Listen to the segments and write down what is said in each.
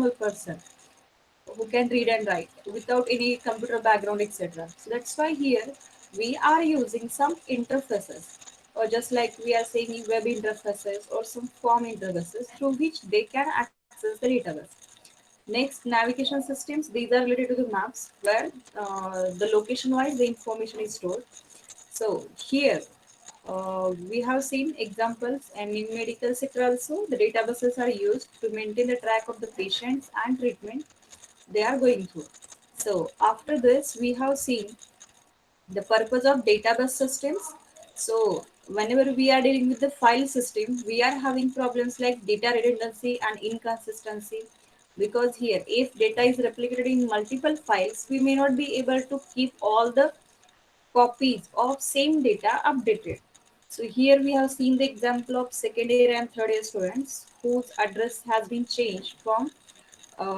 normal person who can read and write without any computer background, etc. So that's why here we are using some interfaces, or just like we are saying web interfaces or some form interfaces through which they can access the database. Next, navigation systems. These are related to the maps where the location-wise the information is stored. So here we have seen examples, and in medical sector also the databases are used to maintain the track of the patients and treatment they are going through. So after this, we have seen the purpose of database systems. So whenever we are dealing with the file system, we are having problems like data redundancy and inconsistency, because here if data is replicated in multiple files, we may not be able to keep all the copies of same data updated. So here we have seen the example of second year and third year students whose address has been changed from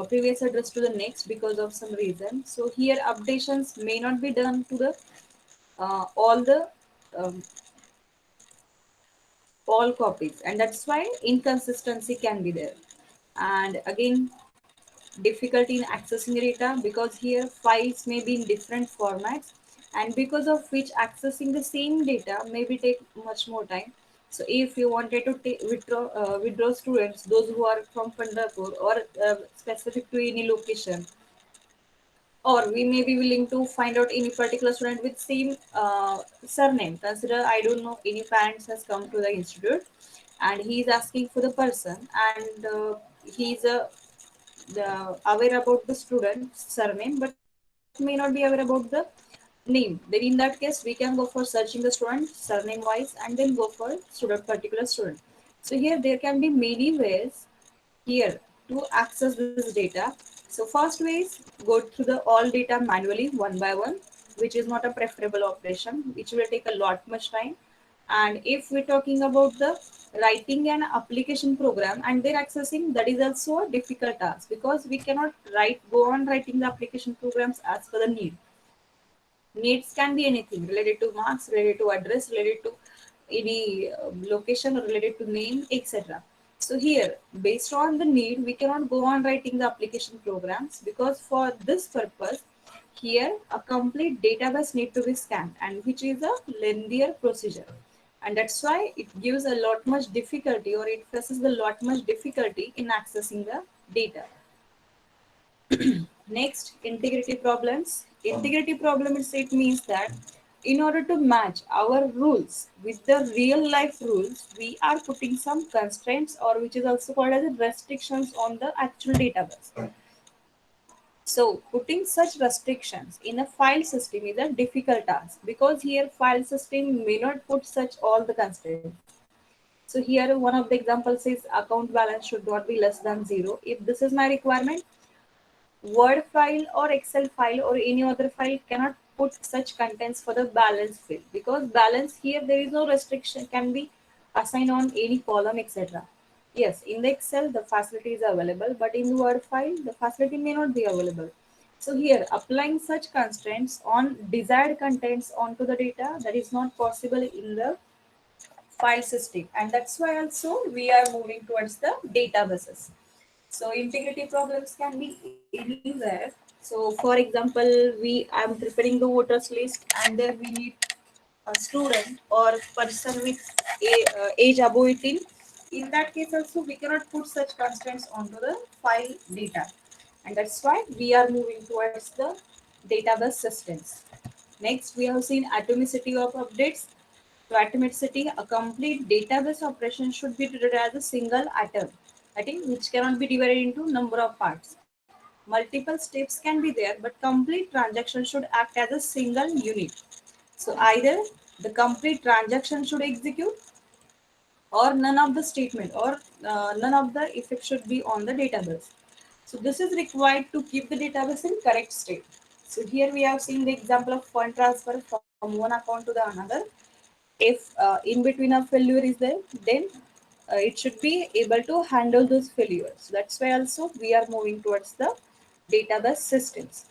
previous address to the next because of some reason. So here updations may not be done to the all the um, all copies, and that's why inconsistency can be there. And again, difficulty in accessing the data, because here files may be in different formats, and because of which accessing the same data maybe take much more time. So if you wanted to withdraw students, those who are from Pandharpur or specific to any location, or we may be willing to find out any particular student with same surname. Consider, I don't know, any parents has come to the institute and he is asking for the person, and he is aware about the student's surname but may not be aware about the name. Then in that case we can go for searching the student surname wise and then go for student particular student. So here there can be many ways here to access this data. So first way is go through the all data manually one by one, which is not a preferable operation, which will take a lot much time. And if we're talking about the writing an application program and then accessing, that is also a difficult task, because we cannot go on writing the application programs as per the need. Needs can be anything related to marks, related to address, related to any location, or related to name, etc. So here, based on the need, we cannot go on writing the application programs, because for this purpose, here a complete database need to be scanned, and which is a lengthier procedure. And that's why it gives a lot much difficulty, or it faces a lot much difficulty in accessing the data. Next, integrity problems. Integrity problem is, it means that in order to match our rules with the real life rules, we are putting some constraints, or which is also called as restrictions on the actual database. So putting such restrictions in a file system is a difficult task, because here file system may not put such all the constraints. So here one of the examples is account balance should not be less than 0. If this is my requirement, Word file or Excel file or any other file cannot put such contents for the balance field, because balance here there is no restriction can be assigned on any column, etc. Yes, in the Excel the facility is available, but in the Word file the facility may not be available. So here applying such constraints on desired contents onto the data, that is not possible in the file system, and that's why also we are moving towards the databases. So integrity problems can be anywhere. So for example, we am preparing the voters list, and there we need a student or person with age above 18. In that case also we cannot put such constraints onto the file data, and that's why we are moving towards the database systems. Next, we have seen atomicity of updates. To atomicity, a complete database operation should be treated as a single atom, I think, which cannot be divided into number of parts. Multiple steps can be there, but complete transaction should act as a single unit. So either the complete transaction should execute, or none of the statement, or none of the effect should be on the database. So this is required to keep the database in correct state. So here we have seen the example of fund transfer from one account to the another. If in between a failure is there, then it should be able to handle those failures. So that's why also we are moving towards the database systems.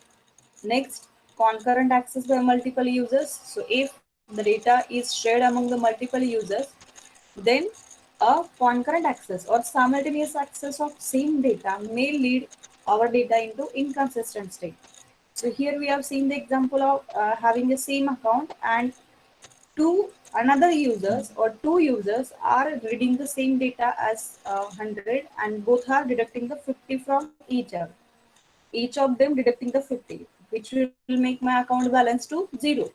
Next, concurrent access by multiple users. So if the data is shared among the multiple users, then A concurrent access or simultaneous access of same data may lead our data into inconsistent state. So here we have seen the example of having the same account and two another users or two users are reading the same data as 100 and both are deducting the 50 from each of them deducting the 50, which will make my account balance to 0,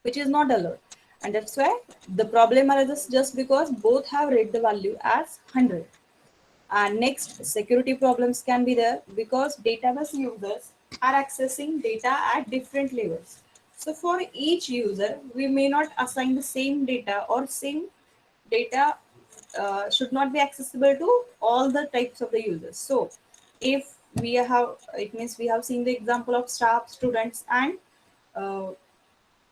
which is not allowed. And that's why the problem arises just because both have read the value as 100. And next, security problems can be there because database users are accessing data at different levels. So for each user, we may not assign the same data or same data should not be accessible to all the types of the users. So if we have, it means we have seen the example of staff, students, and uh,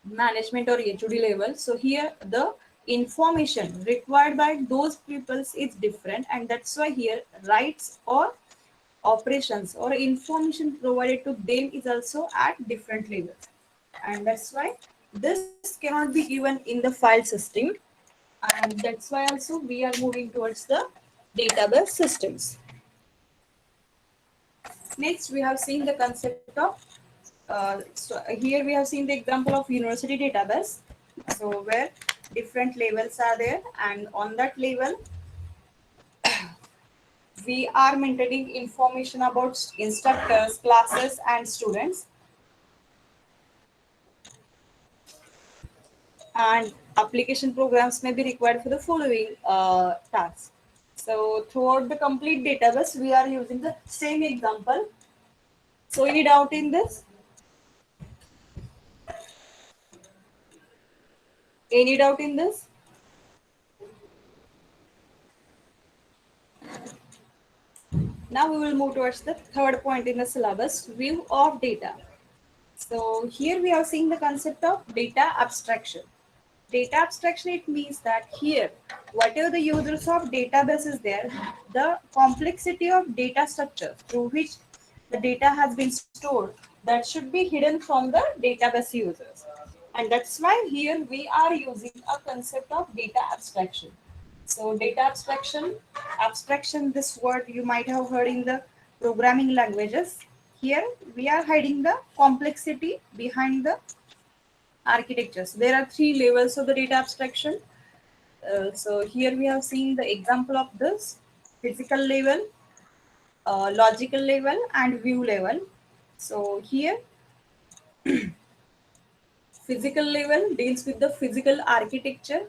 management or HOD level. So here the information required by those peoples is different, and that's why here rights or operations or information provided to them is also at different levels, and that's why this cannot be given in the file system, and that's why also we are moving towards the database systems. Next, we have seen the concept of here we have seen the example of university database. So where different levels are there, and on that level, we are maintaining information about instructors, classes, and students, and application programs may be required for the following tasks. So throughout the complete database, we are using the same example. So any doubt in this? Any doubt in this? Now we will move towards the third point in the syllabus, view of data. So here we are seeing the concept of data abstraction. Data abstraction, it means that here, whatever the users of database is there, the complexity of data structure through which the data has been stored, that should be hidden from the database users. And that's why here we are using a concept of data abstraction. So data abstraction, this word you might have heard in the programming languages. Here we are hiding the complexity behind the architectures. There are three levels of the data abstraction. So here we have seen the example of this: physical level, logical level, and view level. So here physical level deals with the physical architecture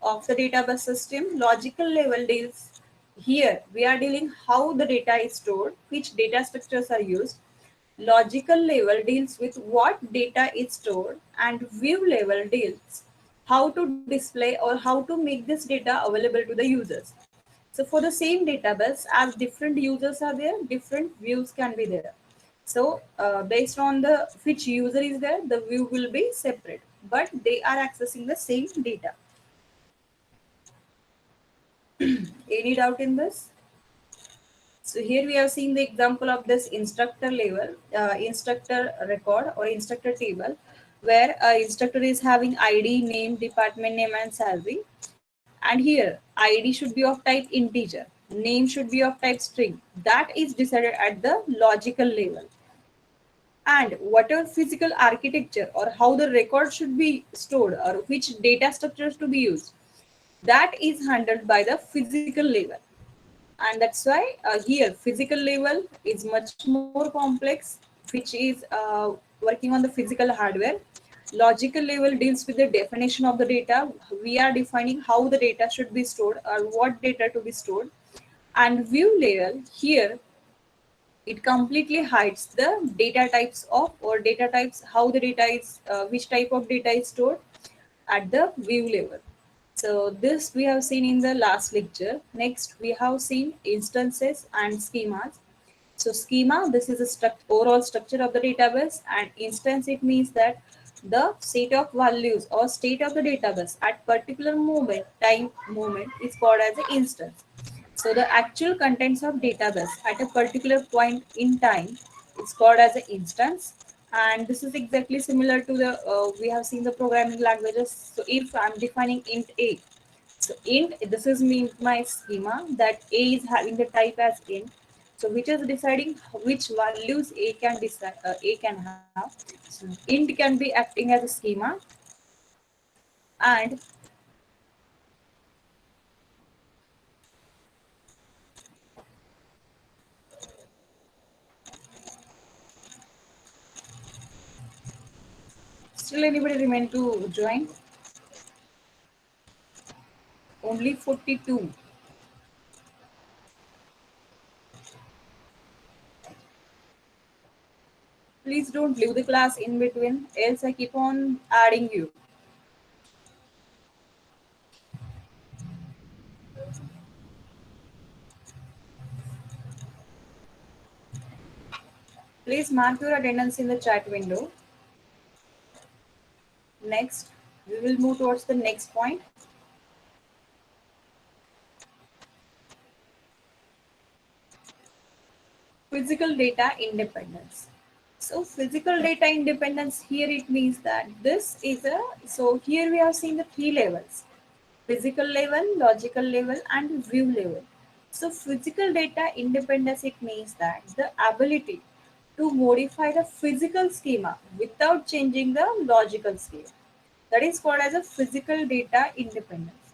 of the database system. Logical level deals, here we are dealing how the data is stored, which data structures are used. Logical level deals with what data is stored, and view level deals how to display or how to make this data available to the users. So for the same database, as different users are there, different views can be there. So based on the which user is there, the view will be separate, but they are accessing the same data. Any doubt in this? So here we have seen the example of this instructor level, instructor record or instructor table, where instructor is having ID, name, department name, and salary. And here ID should be of type integer, name should be of type string. That is decided at the logical level. And whatever physical architecture or how the record should be stored or which data structures to be used, that is handled by the physical level. And that's why here physical level is much more complex, which is working on the physical hardware. Logical level deals with the definition of the data. We are defining how the data should be stored or what data to be stored. And view level, here it completely hides the data types of or data types, how the data is which type of data is stored at the view level. So this we have seen in the last lecture. Next we have seen instances and schemas. So schema, this is a overall structure of the database, and instance, it means that the set of values or state of the database at particular moment, time moment, is called as an instance. So the actual contents of database at a particular point in time is called as an instance. And this is exactly similar to the we have seen the programming languages. So if I'm defining int a, So int, this is mean my schema that A is having the type as int. So which is deciding which values A can decide, A can have. So int can be acting as a schema, and still anybody remain to join? Only 42. Please don't leave the class in between, else I keep on adding you. Please mark your attendance in the chat window. Next, we will move towards the next point. Physical data independence. So physical data independence here it means that this is a, so here we have seen the three levels: physical level, logical level, and view level. So physical data independence it means that the ability to modify the physical schema without changing the logical schema. That is called as a physical data independence.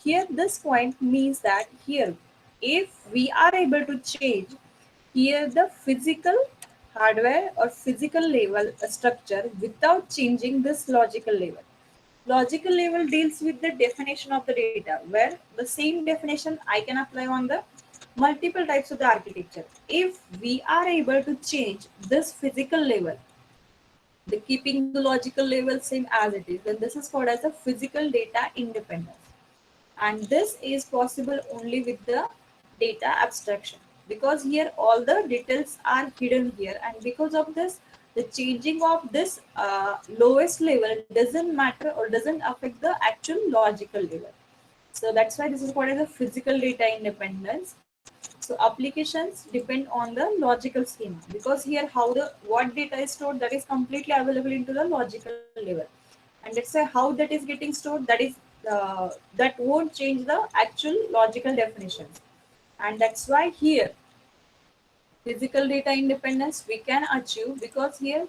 Here this point means that here if we are able to change here the physical hardware or physical level structure without changing this logical level. Logical level deals with the definition of the data, where the same definition I can apply on the multiple types of the architecture. If we are able to change this physical level, the keeping the logical level same as it is, then this is called as a physical data independence. And this is possible only with the data abstraction, because here all the details are hidden here, and because of this the changing of this lowest level doesn't matter or doesn't affect the actual logical level. So that's why this is called as a physical data independence. So applications depend on the logical schema, because here how the what data is stored, that is completely available into the logical level, and let's say how that is getting stored, that is that won't change the actual logical definitions. And that's why here physical data independence we can achieve, because here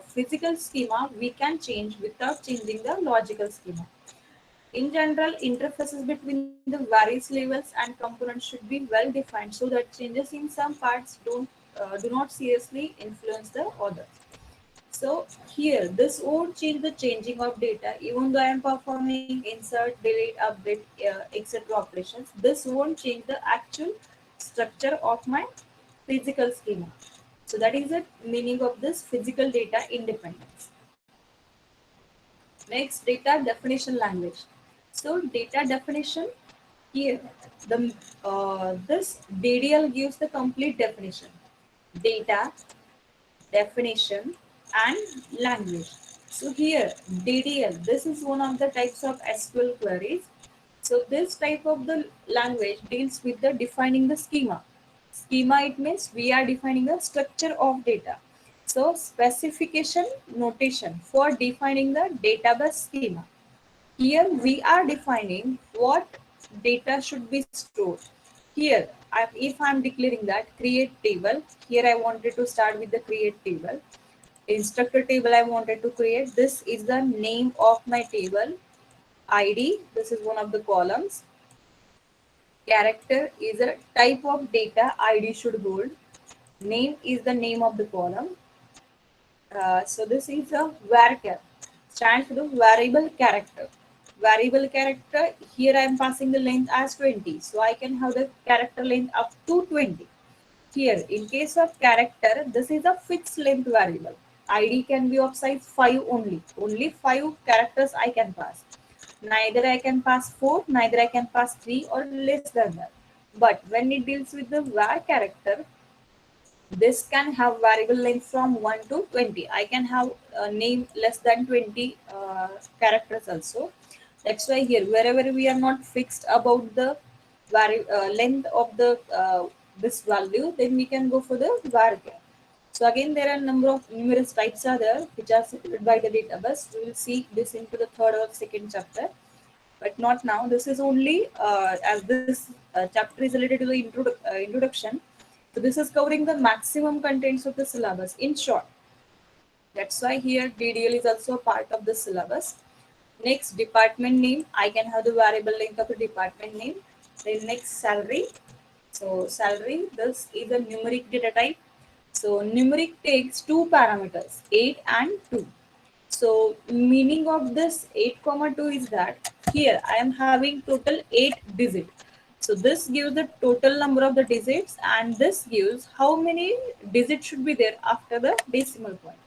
physical schema we can change without changing the logical schema. In general, interfaces between the various levels and components should be well defined so that changes in some parts do not seriously influence the others. So here, this won't change the changing of data, even though I am performing insert, delete, update, etc. operations. This won't change the actual structure of my physical schema. So that is the meaning of this physical data independence. Next, data definition language. So data definition here, the this DDL gives the complete definition: data, definition, and language. So here DDL, this is one of the types of SQL queries. So this type of the language deals with the defining the schema. Schema, it means we are defining the structure of data. So specification notation for defining the database schema. Here we are defining what data should be stored. Here, if I am declaring that create table, here I wanted to start with the create table. Instructor table I wanted to create. This is the name of my table. ID, this is one of the columns. Character is a type of data ID should hold. Name is the name of the column. So this is a varchar, stands for the variable character. Variable character, here I am passing the length as 20. So I can have the character length up to 20. Here, in case of character, this is a fixed length variable. ID can be of size 5 only. Only 5 characters I can pass. Neither I can pass 4, neither I can pass 3 or less than that. But when it deals with the var character, this can have variable length from 1 to 20. I can have a name less than 20 characters also. That's why here, wherever we are not fixed about the length of the this value, then we can go for the varchar. So again, there are number of numerous types are there which are supported by the database. We will see this into the third or second chapter. but not now. This is only as this chapter is related to the introduction. So this is covering the maximum contents of the syllabus in short. That's why here DDL is also a part of the syllabus. Next, department name. I can have the variable length of the department name. Then next, salary. So salary, this is a numeric data type. So numeric takes two parameters, 8 and 2. So meaning of this 8 comma 2 is that here I am having total 8 digit. So this gives the total number of the digits, and this gives how many digits should be there after the decimal point.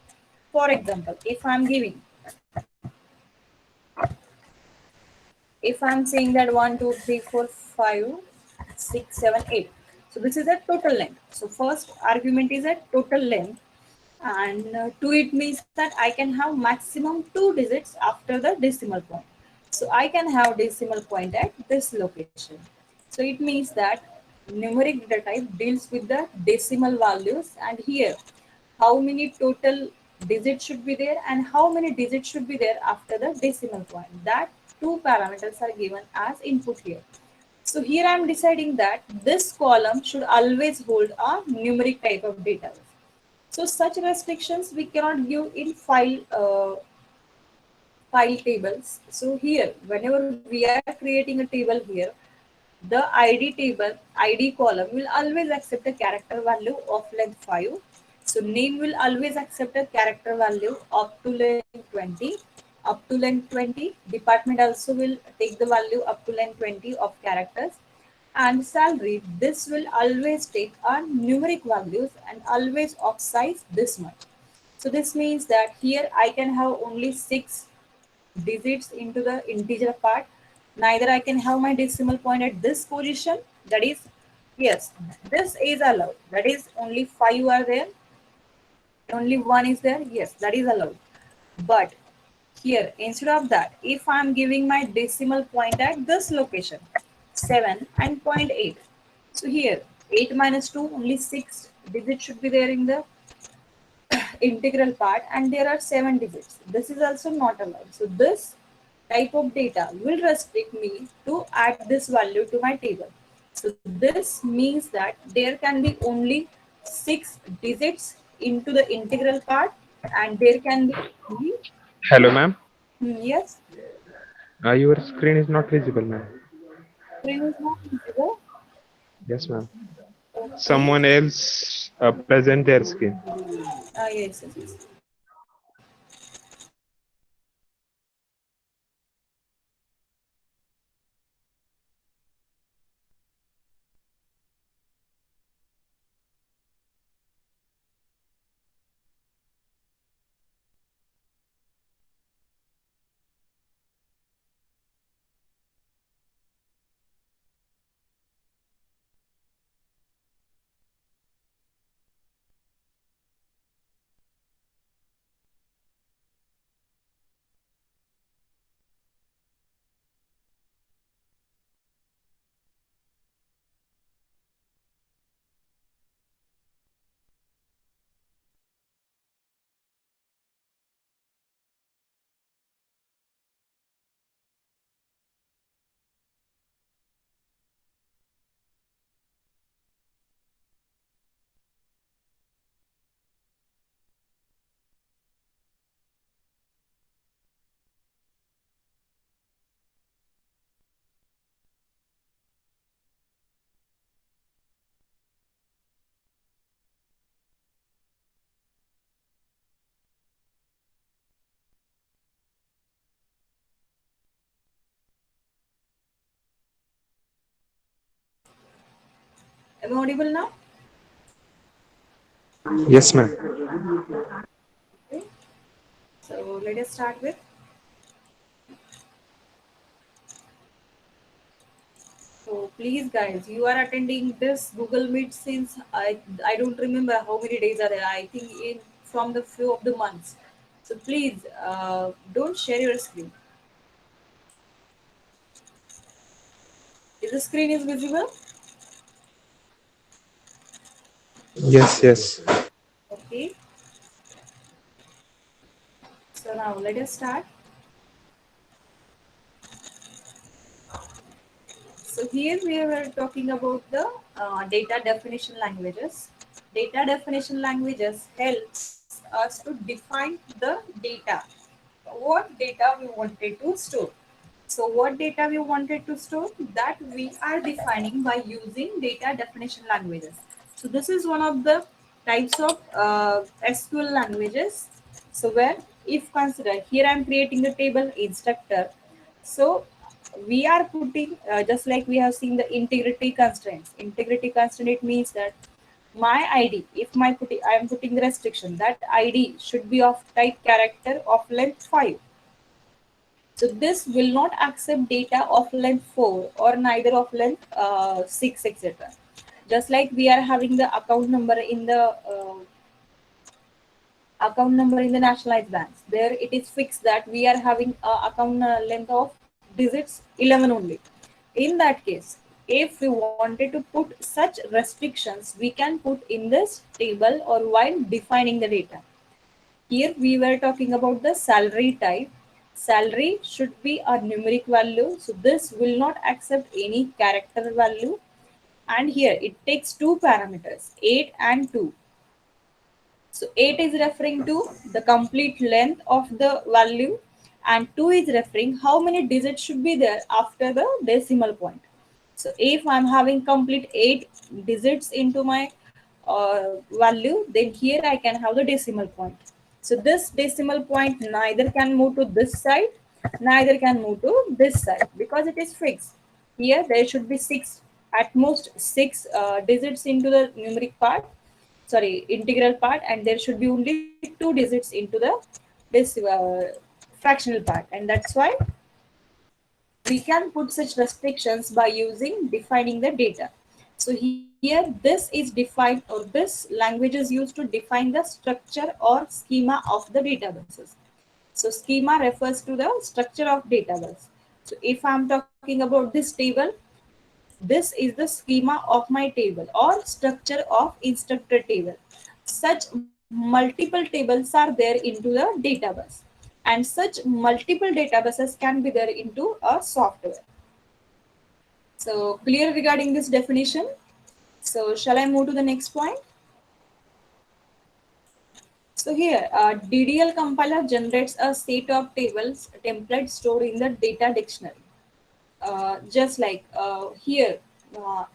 For example, if I am giving, if I'm saying that 1, 2, 3, 4, 5, 6, 7, 8. So this is a total length. So first argument is a total length, and to it means that I can have maximum 2 digits after the decimal point. So I can have decimal point at this location. So it means that numeric data type deals with the decimal values, and here how many total digits should be there and how many digits should be there after the decimal point. That two parameters are given as input here. So here I am deciding that this column should always hold a numeric type of data. So such restrictions we cannot give in file tables. So here, whenever we are creating a table here, the ID column will always accept a character value of length 5. So name will always accept a character value up to length 20. Up to length 20. Department also will take the value up to length 20 of characters. And salary, this will always take our numeric values and always of size this much. So this means that here I can have only 6 digits into the integer part. Neither I can have my decimal point at this position. That is, yes, this is allowed. That is only 5 are there. Only 1 is there. Yes, that is allowed. But here, instead of that, if I am giving my decimal point at this location, 7 and point 0.8. So here, 8 minus 2, only 6 digits should be there in the integral part, and there are 7 digits. This is also not allowed. So this type of data will restrict me to add this value to my table. So this means that there can be only 6 digits into the integral part, and there can be only, Hello, ma'am. yes, Your screen is not visible, ma'am. screen is not visible. Yes, ma'am. Okay. Someone else present their screen. Yes, yes, yes. Am I audible now? Yes, ma'am. Okay. So let us start with. So please guys, you are attending this Google Meet since I don't remember how many days are there. I think in from the few of the months. So please don't share your screen. Is the screen is visible? Yes, yes. Okay. So now let us start. So here we were talking about the data definition languages. Data definition languages helps us to define the data. What data we wanted to store. So what data we wanted to store, that we are defining by using data definition languages. So this is one of the types of SQL languages. So where if consider here I am creating the table instructor. So we are putting just like we have seen the integrity constraints. Integrity constraint, it means that my ID, if I am putting the restriction that ID should be of type character of length 5. So this will not accept data of length 4 or neither of length 6, etc. Just like we are having the account number in the nationalized banks. There it is fixed that we are having account length of digits 11 only. In that case, if we wanted to put such restrictions, we can put in this table or while defining the data. Here we were talking about the salary type. Salary should be a numeric value. So this will not accept any character value. And here it takes two parameters, 8 and 2. So 8 is referring to the complete length of the value and 2 is referring how many digits should be there after the decimal point. So if I'm having complete 8 digits into my value, then here I can have the decimal point. So this decimal point neither can move to this side, neither can move to this side because it is fixed. Here there should be six, at most six digits into the numeric part, sorry, integral part, and there should be only two digits into the this fractional part, and that's why we can put such restrictions by using defining the data. So here this is defined, or this language is used to define the structure or schema of the databases. So schema refers to the structure of database. So if I'm talking about this table, this is the schema of my table or structure of instructor table. Such multiple tables are there into the database, and such multiple databases can be there into a software. So clear regarding this definition. So shall I move to the next point? So here, DDL compiler generates a set of tables templates stored in the data dictionary. Just like here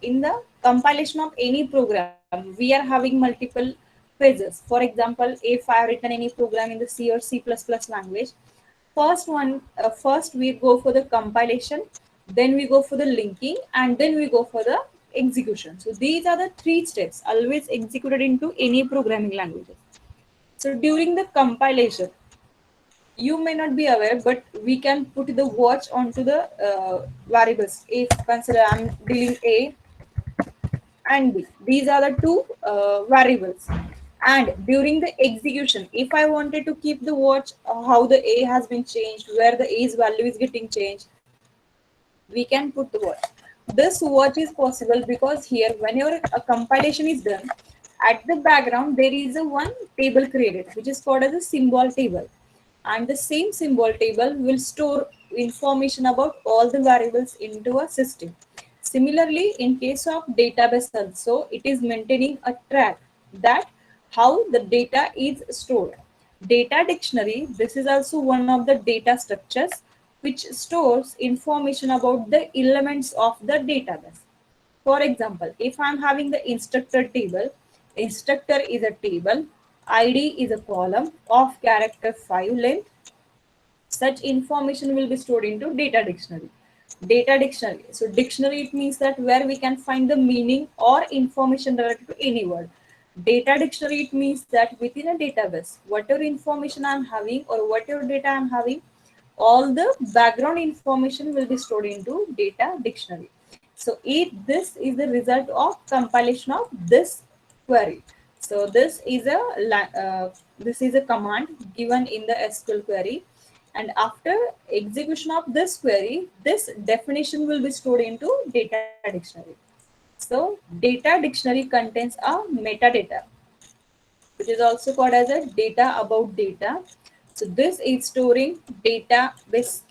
in the compilation of any program, we are having multiple phases. For example, if I have written any program in the C or C++ language, first we go for the compilation, then we go for the linking, and then we go for the execution. So these are the three steps always executed into any programming languages. So during the compilation, you may not be aware, but we can put the watch onto the variables. If consider I'm dealing A and B, these are the two variables. And during the execution, if I wanted to keep the watch how the A has been changed, where the A's value is getting changed, we can put the watch. This watch is possible because here, whenever a compilation is done, at the background there is a one table created, which is called as a symbol table, and the same symbol table will store information about all the variables into a system. Similarly, in case of database also, it is maintaining a track that how the data is stored. Data dictionary, this is also one of the data structures which stores information about the elements of the database. For example, if I'm having the instructor table, instructor is a table, ID is a column of character 5 length. Such information will be stored into data dictionary. Data dictionary. So dictionary, it means that where we can find the meaning or information related to any word. Data dictionary, it means that within a database, whatever information I'm having or whatever data I'm having, all the background information will be stored into data dictionary. So this is the result of compilation of this query. So this is a command given in the SQL query, and after execution of this query, this definition will be stored into data dictionary. So data dictionary contains a metadata, which is also called as a data about data. So this is storing database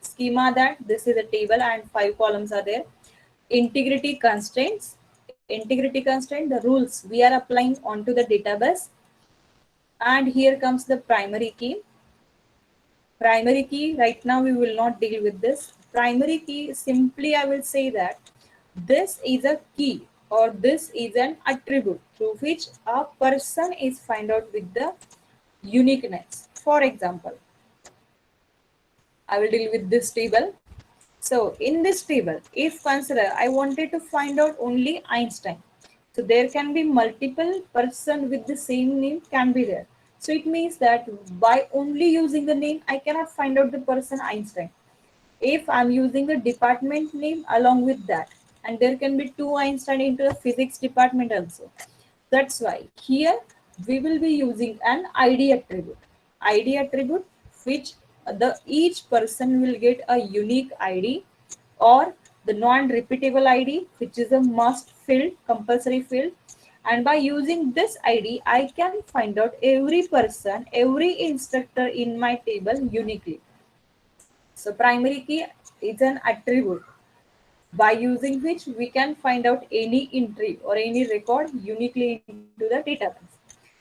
schema that this is a table and 5 columns are there. integrity constraint, the rules we are applying onto the database. And here comes the primary key. Primary key, right now we will not deal with this. Primary key, simply I will say that this is a key or this is an attribute through which a person is find out with the uniqueness. For example, I will deal with this table. So in this table, if consider I wanted to find out only Einstein. So there can be multiple person with the same name can be there. So it means that by only using the name, I cannot find out the person Einstein. If I'm using the department name along with that, and there can be two Einstein into the physics department also. That's why here we will be using an ID attribute. ID attribute which the each person will get a unique ID or the non-repeatable ID which is a must field, compulsory field. And by using this ID, I can find out every person, every instructor in my table uniquely. So primary key is an attribute by using which we can find out any entry or any record uniquely into the database.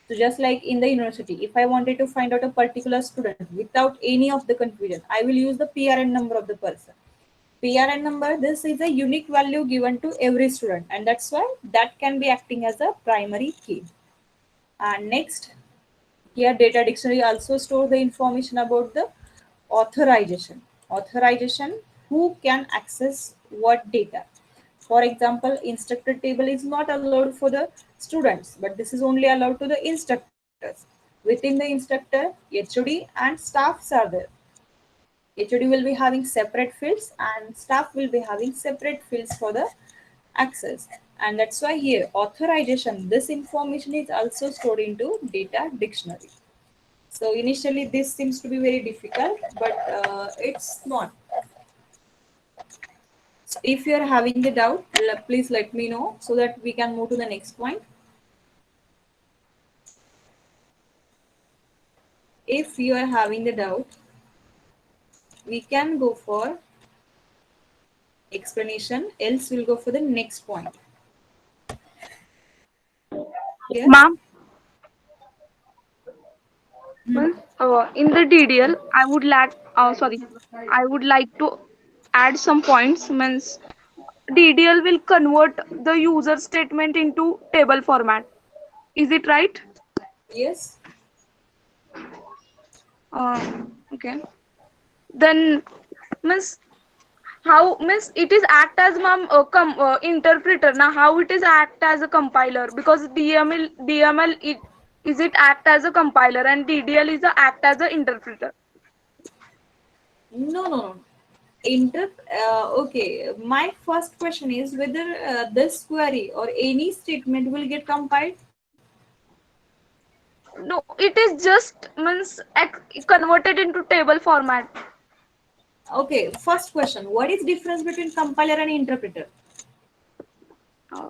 So just like in the university, if I wanted to find out a particular student without any of the confusion, I will use the PRN number of the person. PRN number, this is a unique value given to every student, and that's why that can be acting as a primary key. And next, here data dictionary also store the information about the authorization. Authorization, who can access what data. For example, instructor table is not allowed for the students, but this is only allowed to the instructors. Within the instructor, HOD and staffs are there. HOD will be having separate fields and staff will be having separate fields for the access. And that's why here authorization, this information is also stored into data dictionary. So initially this seems to be very difficult, but it's not. So if you are having the doubt, please let me know so that we can move to the next point. If you are having the doubt, we can go for explanation, else we'll go for the next point. Yes? Ma'am, in the DDL, I would like to add some points. Means DDL will convert the user statement into table format. Is it right? Yes? Okay. Then, means how means it is act as ma'am interpreter. Now, how it is act as a compiler, because DML is it act as a compiler and DDL is a act as a interpreter. No, no, no. Okay, my first question is whether this query or any statement will get compiled. No, it is just means converted into table format. Okay, first question, what is difference between compiler and interpreter? Uh,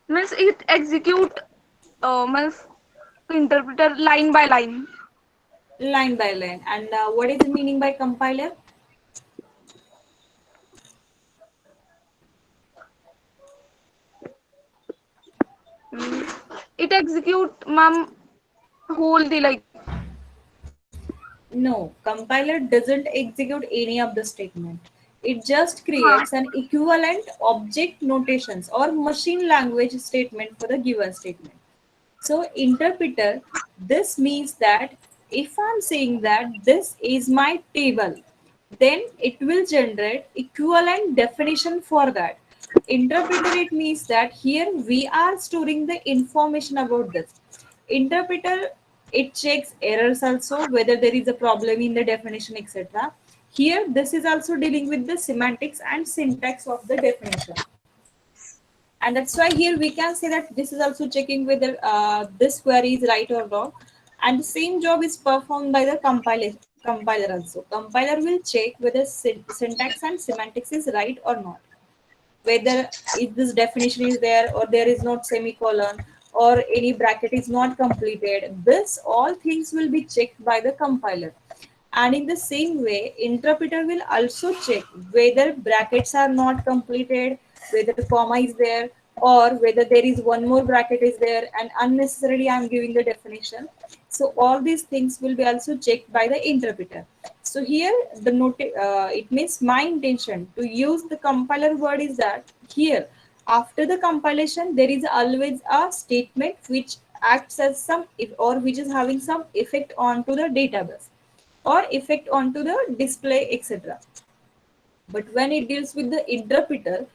Means it execute means interpreter line by line. Line by line. And what is the meaning by compiler? It execute ma'am whole the like. No, compiler doesn't execute any of the statement. It just Huh. creates an equivalent object notations or machine language statement for the given statement. So interpreter, this means that if I'm saying that this is my table, then it will generate equivalent definition for that. Interpreter, it means that here we are storing the information about this. Interpreter, it checks errors also, whether there is a problem in the definition, etc. Here, this is also dealing with the semantics and syntax of the definition. And that's why here we can say that this is also checking whether this query is right or wrong. And the same job is performed by the compiler also. Compiler will check whether syntax and semantics is right or not, whether if this definition is there or there is not semicolon or any bracket is not completed. This all things will be checked by the compiler. And in the same way, interpreter will also check whether brackets are not completed, whether comma is there, or whether there is one more bracket is there and unnecessarily I'm giving the definition. So all these things will be also checked by the interpreter. So here the note, it means my intention to use the compiler word is that here after the compilation there is always a statement which acts as some or which is having some effect onto the database or effect onto the display, etc. But when it deals with the interpreter,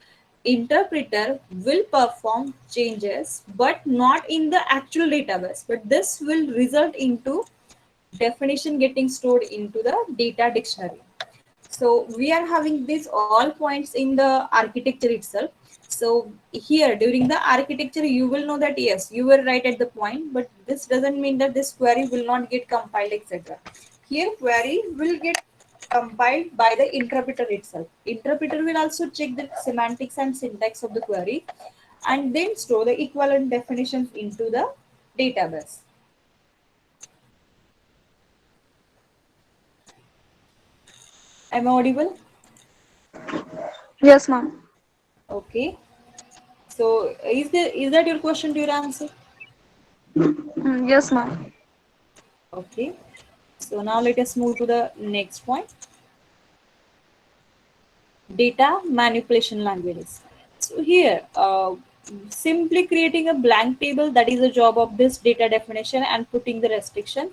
interpreter will perform changes but not in the actual database, but this will result into definition getting stored into the data dictionary. So we are having these all points in the architecture itself. So here during the architecture you will know that yes you were right at the point, but this doesn't mean that this query will not get compiled, etc. Here query will get compiled by the interpreter itself. Interpreter will also check the semantics and syntax of the query and then store the equivalent definitions into the database. Am I audible? Yes, ma'am. Okay. So is that your question to your answer? Yes, ma'am. Okay. So now let us move to the next point. Data manipulation languages. So here, simply creating a blank table, that is the job of this data definition and putting the restrictions.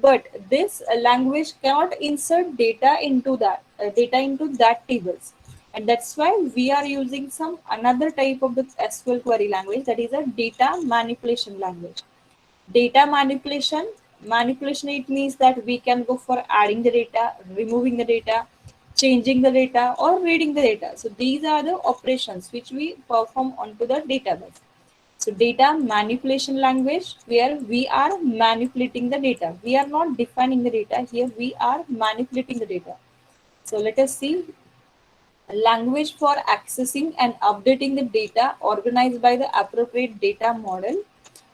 But this language cannot insert data into that tables, and that's why we are using some another type of the SQL query language, that is a data manipulation language. Data manipulation, it means that we can go for adding the data, removing the data, changing the data, or reading the data. So these are the operations which we perform onto the database. So data manipulation language, where we are manipulating the data, we are not defining the data, here we are manipulating the data. So let us see. A language for accessing and updating the data organized by the appropriate data model.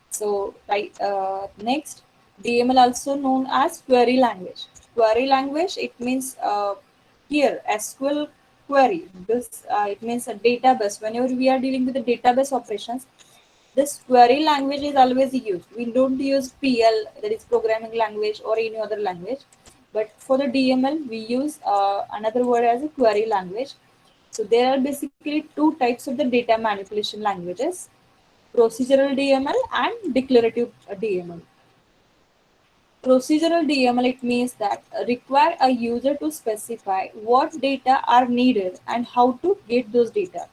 So right, next, DML also known as query language. Query language, it means here SQL query. This it means a database. Whenever we are dealing with the database operations, this query language is always used. We don't use PL, that is programming language, or any other language. But for the DML, we use another word as a query language. So there are basically two types of the data manipulation languages: procedural DML and declarative DML. Procedural DML, it means that require a user to specify what data are needed and how to get those data.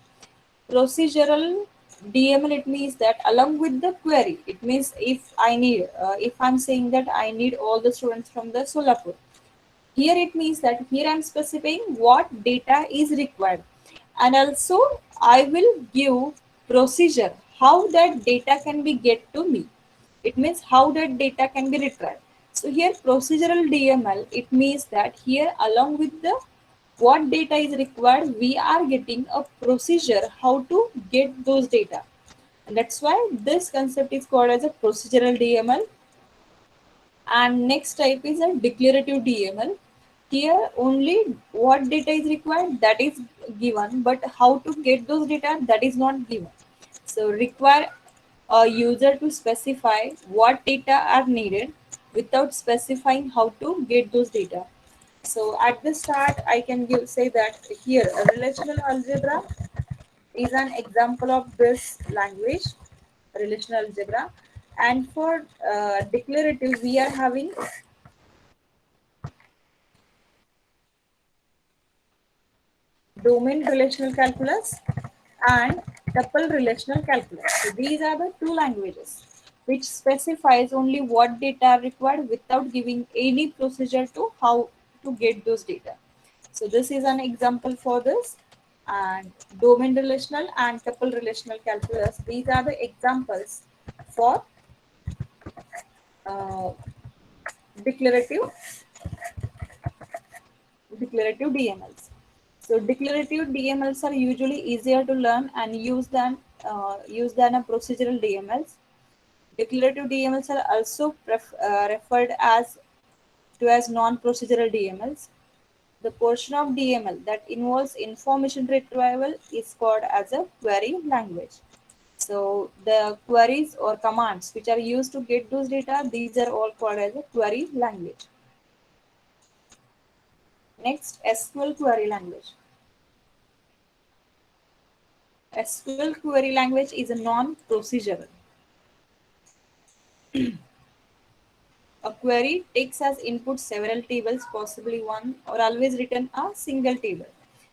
Procedural DML, it means that along with the query, it means if I'm saying that I need all the students from the Solapur, here it means that here I'm specifying what data is required, and also I will give procedure how that data can be get to me. It means how that data can be retrieved. So here procedural DML, it means that here along with the what data is required, we are getting a procedure how to get those data. And that's why this concept is called as a procedural DML. And next type is a declarative DML. Here only what data is required, that is given, but how to get those data, that is not given. So require a user to specify what data are needed without specifying how to get those data. So at the start, I can say that here a relational algebra is an example of this language, relational algebra. And for declarative, we are having domain relational calculus and tuple relational calculus. So these are the two languages which specifies only what data are required without giving any procedure to how to get those data. So this is an example for this. And domain relational and tuple relational calculus, these are the examples for uh, declarative declarative DMLs. So declarative DMLs are usually easier to learn and use than a procedural DMLs. Declarative DMLs are also referred as to as non-procedural DMLs. The portion of DML that involves information retrieval is called as a query language. So the queries or commands which are used to get those data, these are all called as a query language. Next, SQL query language. SQL query language is a non-procedural. A query takes as input several tables, possibly one or always written a single table.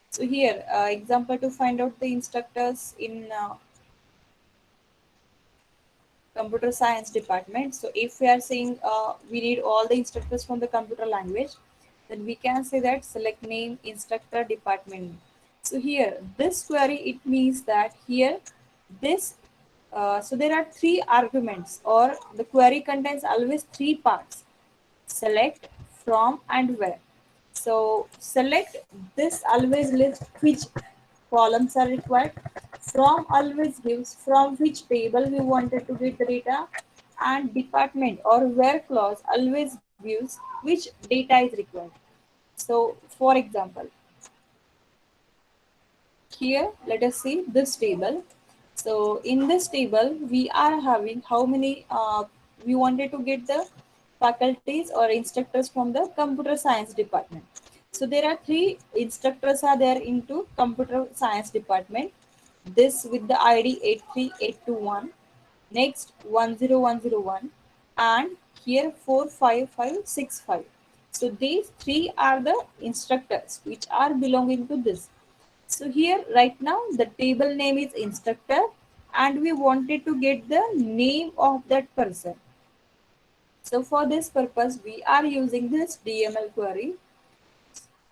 So here, example to find out the instructors in computer science department. So if we are saying we need all the instructors from the computer language, then we can say that select name instructor department. So here this query, it means that here this so there are three arguments, or the query contains always three parts: select, from, and where. So select, this always lists which columns are required. From always gives from which table we wanted to get the data, and department or where clause always gives which data is required. So for example, here let us see this table. So in this table we are having how many we wanted to get the faculties or instructors from the computer science department. So there are three instructors are there into computer science department. This with the ID 83821, next 10101, and here 45565. So these three are the instructors which are belonging to this. So here right now the table name is instructor, and we wanted to get the name of that person. So for this purpose we are using this DML query,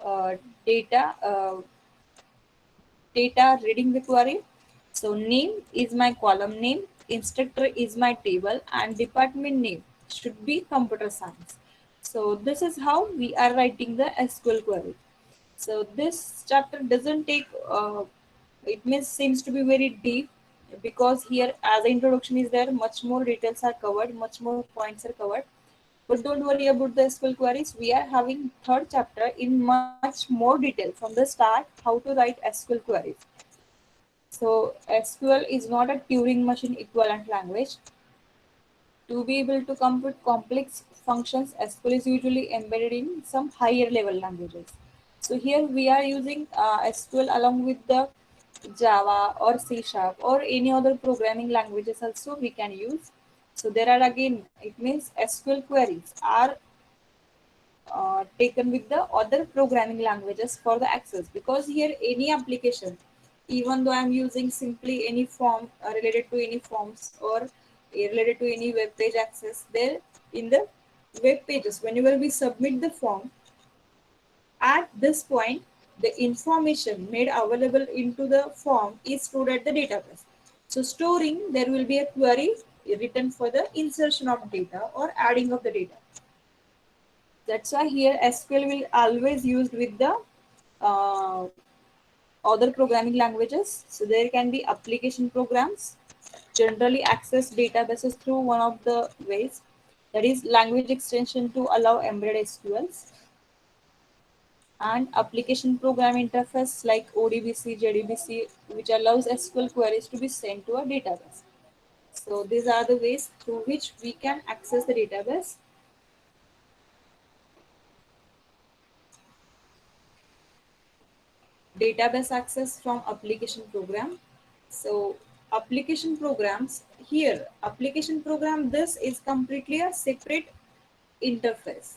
uh, data data reading the query. So name is my column name, instructor is my table, and department name should be computer science. So this is how we are writing the SQL query. So this chapter doesn't take it means seems to be very deep, because here as an introduction is there, much more details are covered, much more points are covered. But don't worry about the SQL queries. We are having third chapter in much more detail from the start, how to write SQL queries. So SQL is not a Turing machine equivalent language. To be able to compute complex functions, SQL is usually embedded in some higher level languages. So here we are using SQL along with the Java or C Sharp or any other programming languages also we can use. So there are again, it means SQL queries are taken with the other programming languages for the access, because here any application, even though I'm using simply any form related to any forms, or related to any web page access, there in the web pages whenever we submit the form, at this point the information made available into the form is stored at the database. So storing, there will be a query written for the insertion of data or adding of the data. That's why here SQL will always used with the uh, other programming languages. So there can be application programs generally access databases through one of the ways, that is language extension to allow embedded SQLs, and application program interface like ODBC, JDBC, which allows SQL queries to be sent to a database. So these are the ways through which we can access the database. Database access from application program. So application programs, here application program, this is completely a separate interface.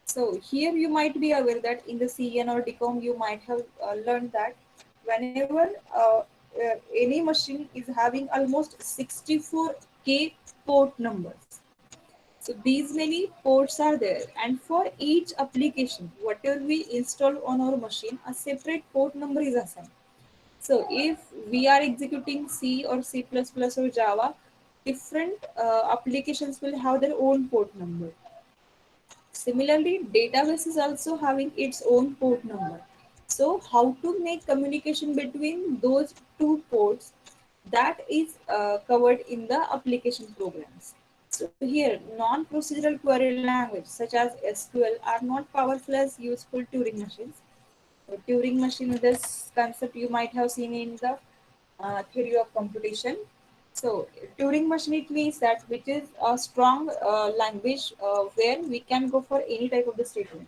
So here you might be aware that in the CN or DCOM you might have learned that whenever any machine is having almost 64K port numbers. So these many ports are there, and for each application, whatever we install on our machine, a separate port number is assigned. So if we are executing C or C++ or Java, different applications will have their own port number. Similarly, database is also having its own port number. So how to make communication between those two ports, that is covered in the application programs. So here, non-procedural query language such as SQL are not powerful as useful Turing machines. So Turing machine, this concept you might have seen in the theory of computation. So Turing machine, it means that which is a strong language where we can go for any type of the statement.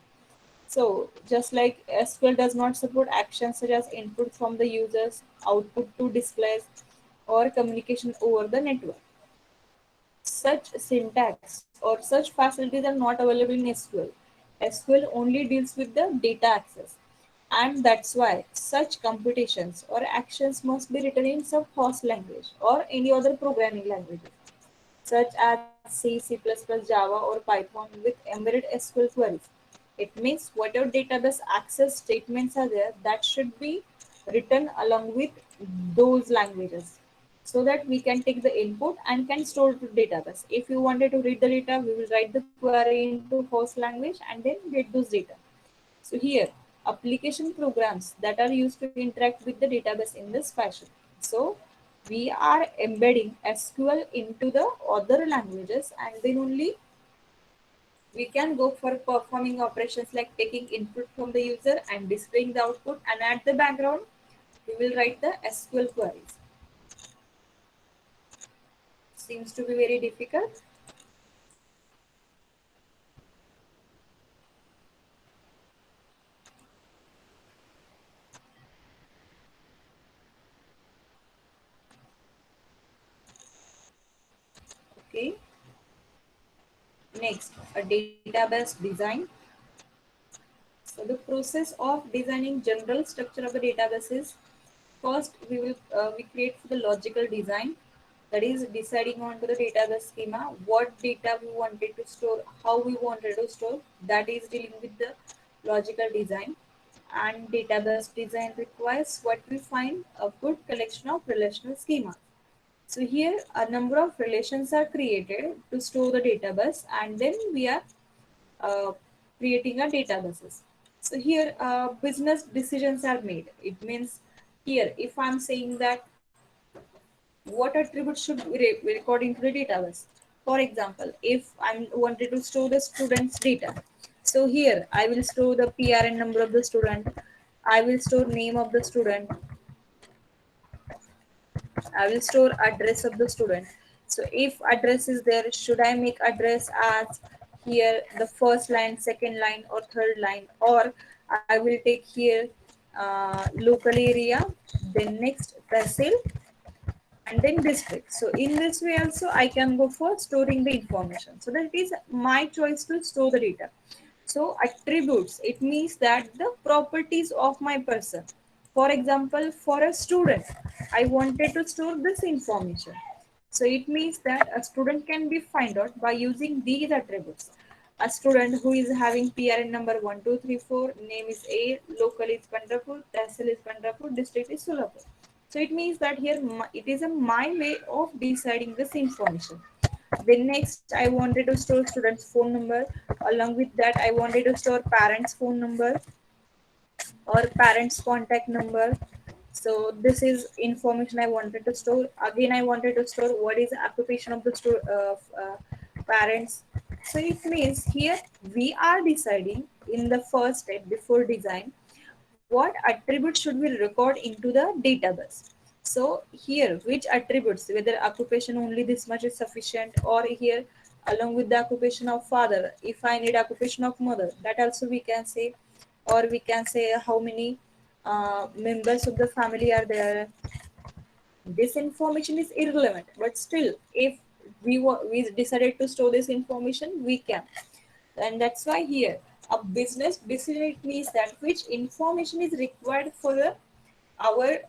So just like SQL does not support actions such as input from the users, output to displays, or communication over the network. Such syntax or such facilities are not available in SQL. SQL only deals with the data access, and that's why such computations or actions must be written in some host language or any other programming languages, such as C, C++, Java, or Python with embedded SQL queries. It means whatever database access statements are there, that should be written along with those languages so that we can take the input and can store to database. If you wanted to read the data, we will write the query into host language and then get those data. So here, application programs that are used to interact with the database in this fashion. So we are embedding SQL into the other languages, and then only we can go for performing operations like taking input from the user and displaying the output, and at the background we will write the SQL queries. Seems to be very difficult. Okay. Next, a database design. So the process of designing general structure of the database is, first we create the logical design, that is deciding on to the database schema, what data we wanted to store, how we wanted to store, that is dealing with the logical design. And database design requires what we find a good collection of relational schema. So here a number of relations are created to store the database, and then we are uh, creating a databases. So here business decisions are made. It means here if I'm saying that what attributes should be record into the database. For example, if I wanted to store the student's data, so here I will store the PRN number of the student, I will store name of the student, I will store address of the student. So if address is there, should I make address as here the first line, second line, or third line, or I will take here local area, then next tehsil, and then district. So in this way also I can go for storing the information. So that is my choice to store the data. So attributes, it means that the properties of my person. For example, for a student, I wanted to store this information. So it means that a student can be find out by using these attributes. A student who is having PRN number 1234, name is A, local is Pandharpur, tehsil is Pandharpur, district is Solapur. So it means that here it is a my way of deciding this information. Then next I wanted to store student's phone number. Along with that I wanted to store parents' phone number or parents' contact number. So this is information I wanted to store. Again, I wanted to store what is the occupation of the parents. So it means here we are deciding in the first step before design what attributes should we record into the database. So here which attributes, whether occupation only this much is sufficient, or here along with the occupation of father, if I need occupation of mother, that also we can say, or we can say how many members of the family are there. This information is irrelevant, but still if we decided to store this information, we can. And that's why here a business decision, it means that which information is required for the our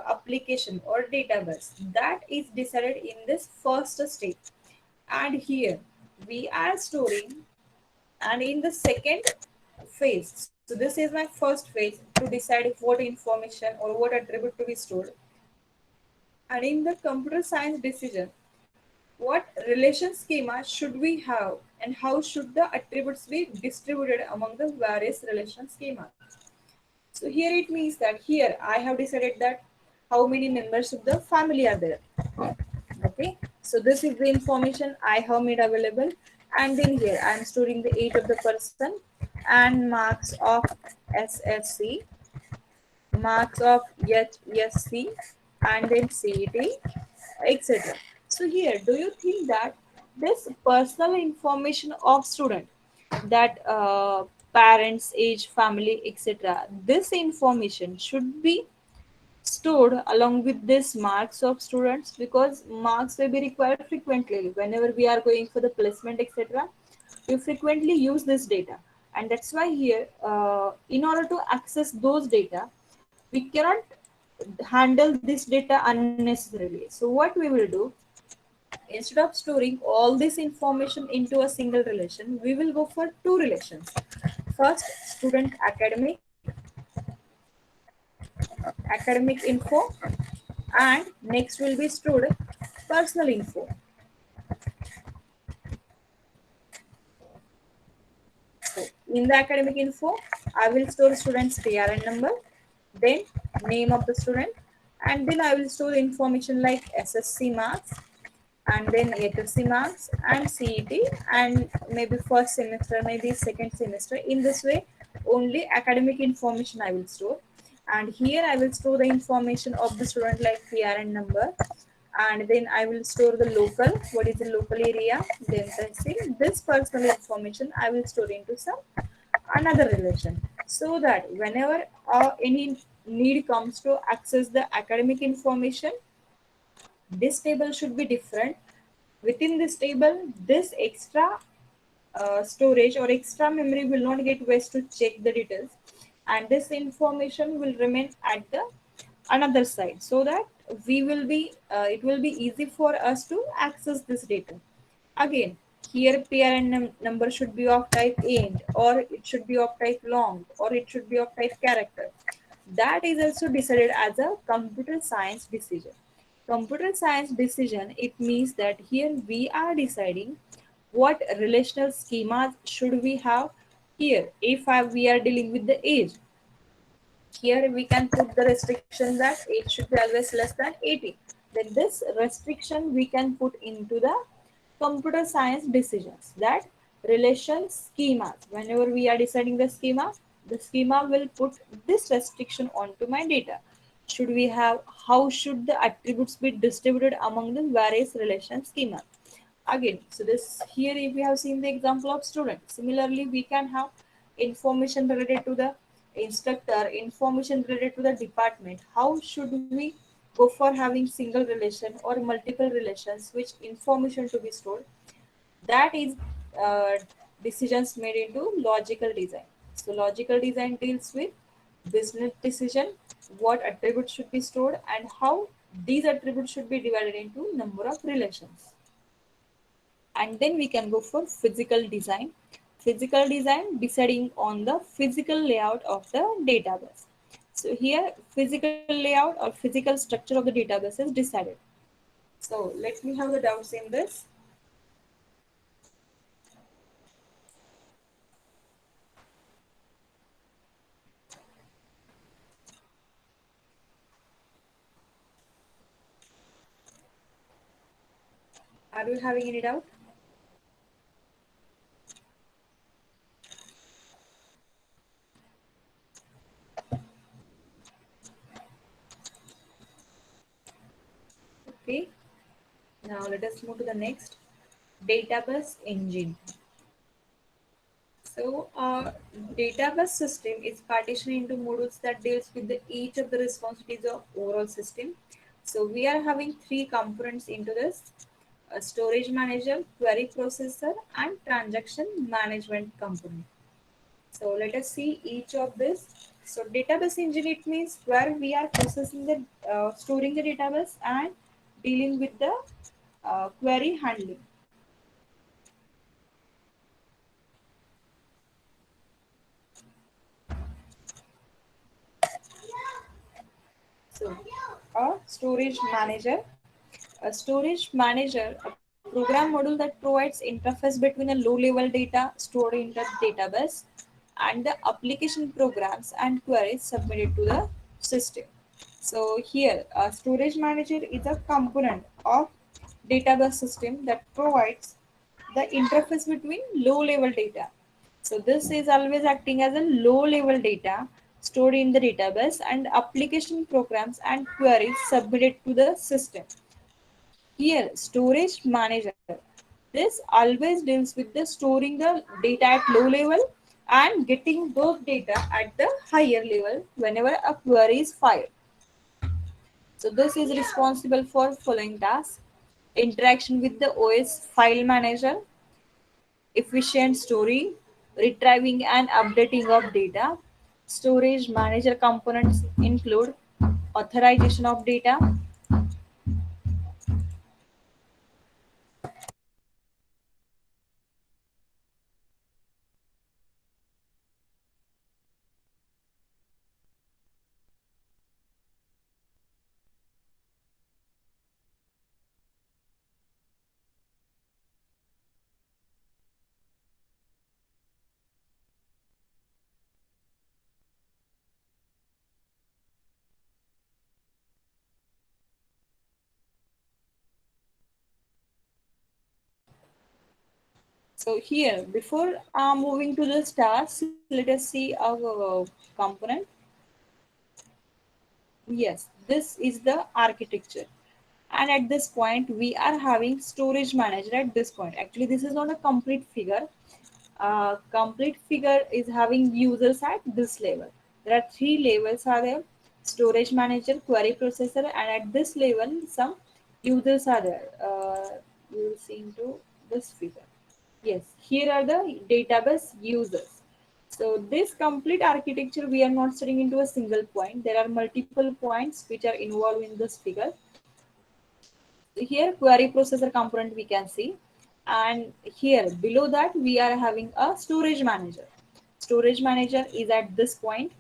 application or database, that is decided in this first step. And here we are storing, and in the second phase, so this is my first phase to decide what information or what attribute to be stored. And in the computer science decision, what relation schema should we have, and how should the attributes be distributed among the various relation schemas. So here it means that here I have decided that how many members of the family are there. Okay, So this is the information I have made available, and then here I am storing the age of the person and marks of SSC, marks of HSC, and then CET, etc. So here, do you think that this personal information of student, that parents, age, family, etc., this information should be stored along with this marks of students, because marks will be required frequently whenever we are going for the placement, etc. We frequently use this data, and that's why here, in order to access those data, we cannot handle this data unnecessarily. So what we will do, instead of storing all this information into a single relation, we will go for two relations. First, student academic info, and next will be stored personal info. So in the academic info, I will store student's PRN number, then name of the student, and then I will store information like SSC marks, and then HSC marks and CET, and maybe first semester, maybe second semester. In this way, only academic information I will store. And here I will store the information of the student like PRN number, and then I will store the local, what is the local area, then this personal information I will store into some another relation, so that whenever any need comes to access the academic information, this table should be different. Within this table, this extra storage or extra memory will not get waste to check the details, and this information will remain at the another side, so that we will be it will be easy for us to access this data. Again, here PRN number should be of type int, or it should be of type long, or it should be of type character. That is also decided as a computer science decision. Computer science decision, it means that here we are deciding what relational schemas should we have here. If we are dealing with the age, here we can put the restriction that age should be always less than 18. Then this restriction we can put into the computer science decisions, that relation schemas. Whenever we are deciding the schema will put this restriction onto my data. Should we have, how should the attributes be distributed among the various relation schemas? Again, so this here, if we have seen the example of student, similarly we can have information related to the instructor, information related to the department. How should we go for having single relation or multiple relations, which information to be stored? That is uh, decisions made into logical design. So logical design deals with business decision, what attributes should be stored, and how these attributes should be divided into number of relations. And then we can go for physical design. Physical design deciding on the physical layout of the database. So here physical layout or physical structure of the database is decided. So let me have the doubts in this. Are you having any doubt? Okay. Now let us move to the next, database engine. So database system is partitioned into modules that deals with the each of the responsibilities of overall system. So we are having three components into this: a storage manager, query processor, and transaction management component. So let us see each of this. So database engine, it means where we are processing the storing the database and dealing with the query handling. So a storage manager. A storage manager, a program module that provides interface between a low-level data stored in the database and the application programs and queries submitted to the system. So here, a storage manager is a component of database system that provides the interface between low level data. So this is always acting as a low level data stored in the database and application programs and queries submitted to the system. Here, storage manager. This always deals with the storing the data at low level and getting those data at the higher level whenever a query is fired. So this is responsible for following tasks: interaction with the OS file manager, efficient storing, retrieving and updating of data. Storage manager components include authorization of data. So here, before moving to the stars, let us see our component. Yes, this is the architecture. And at this point, we are having storage manager at this point. Actually, this is not a complete figure. Complete figure is having users at this level. There are three levels are there: storage manager, query processor, and at this level, some users are there. You will see into this figure. Yes, here are the database users. So this complete architecture, we are not studying into a single point. There are multiple points which are involved in this figure. Here query processor component we can see, and here below that we are having a storage manager. Storage manager is at this point,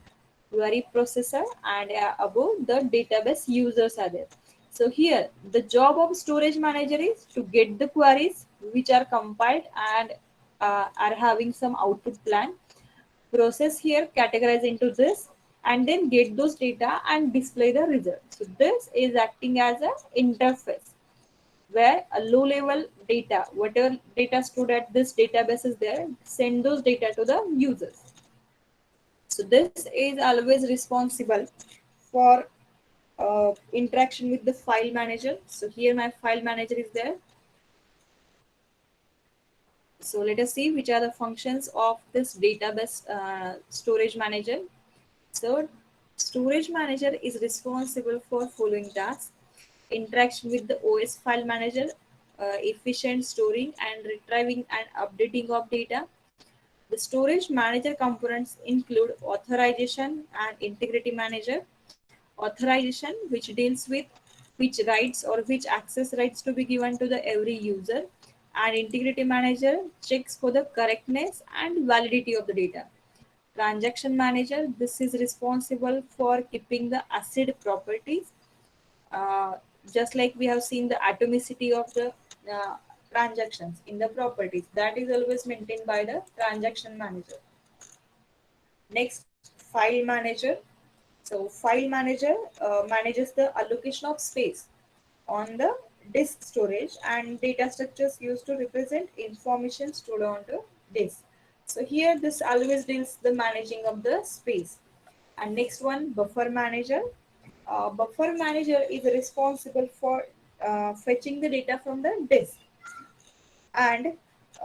query processor, and above the database users are there. So here the job of storage manager is to get the queries which are compiled and are having some output plan, process here, categorize into this, and then get those data and display the result. So this is acting as an interface where a low level data, whatever data stored at this database is there, send those data to the users. So this is always responsible for interaction with the file manager. So here my file manager is there. So let us see which are the functions of this database storage manager. So storage manager is responsible for following tasks: interaction with the OS file manager, efficient storing and retrieving and updating of data. The storage manager components include authorization and integrity manager. Authorization, which deals with which rights or which access rights to be given to the every user, and integrity manager checks for the correctness and validity of the data. Transaction manager, this is responsible for keeping the ACID properties, uh, just like we have seen the atomicity of the transactions in the properties, that is always maintained by the transaction manager. Next, file manager. So file manager manages the allocation of space on the disk storage and data structures used to represent information stored on the disk. So here this always deals the managing of the space. And next one, buffer manager. Buffer manager is responsible for fetching the data from the disk and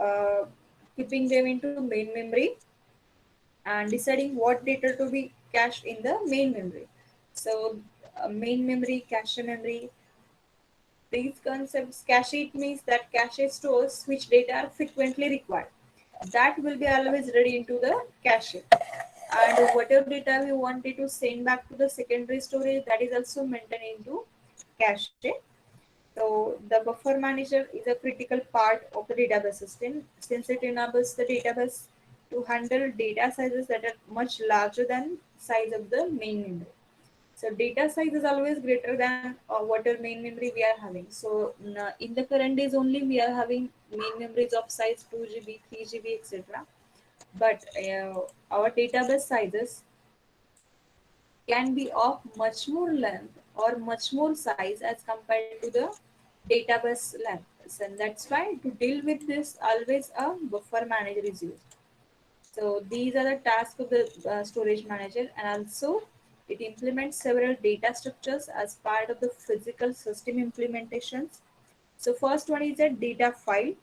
uh, keeping them into main memory and deciding what data to be cached in the main memory. So main memory, cache memory, these concepts, cache it means that cache stores which data are frequently required. That will be always ready into the cache. And whatever data we wanted to send back to the secondary storage, that is also maintained into cache. So the buffer manager is a critical part of the database system since it enables the database to handle data sizes that are much larger than size of the main memory. So data size is always greater than whatever main memory we are having. So in the current days only we are having main memories of size 2 GB, 3 GB, etc. But our database sizes can be of much more length or much more size as compared to the database length. And that's why to deal with this, always a buffer manager is used. So these are the tasks of the storage manager, and also it implements several data structures as part of the physical system implementations. So first one is a data file.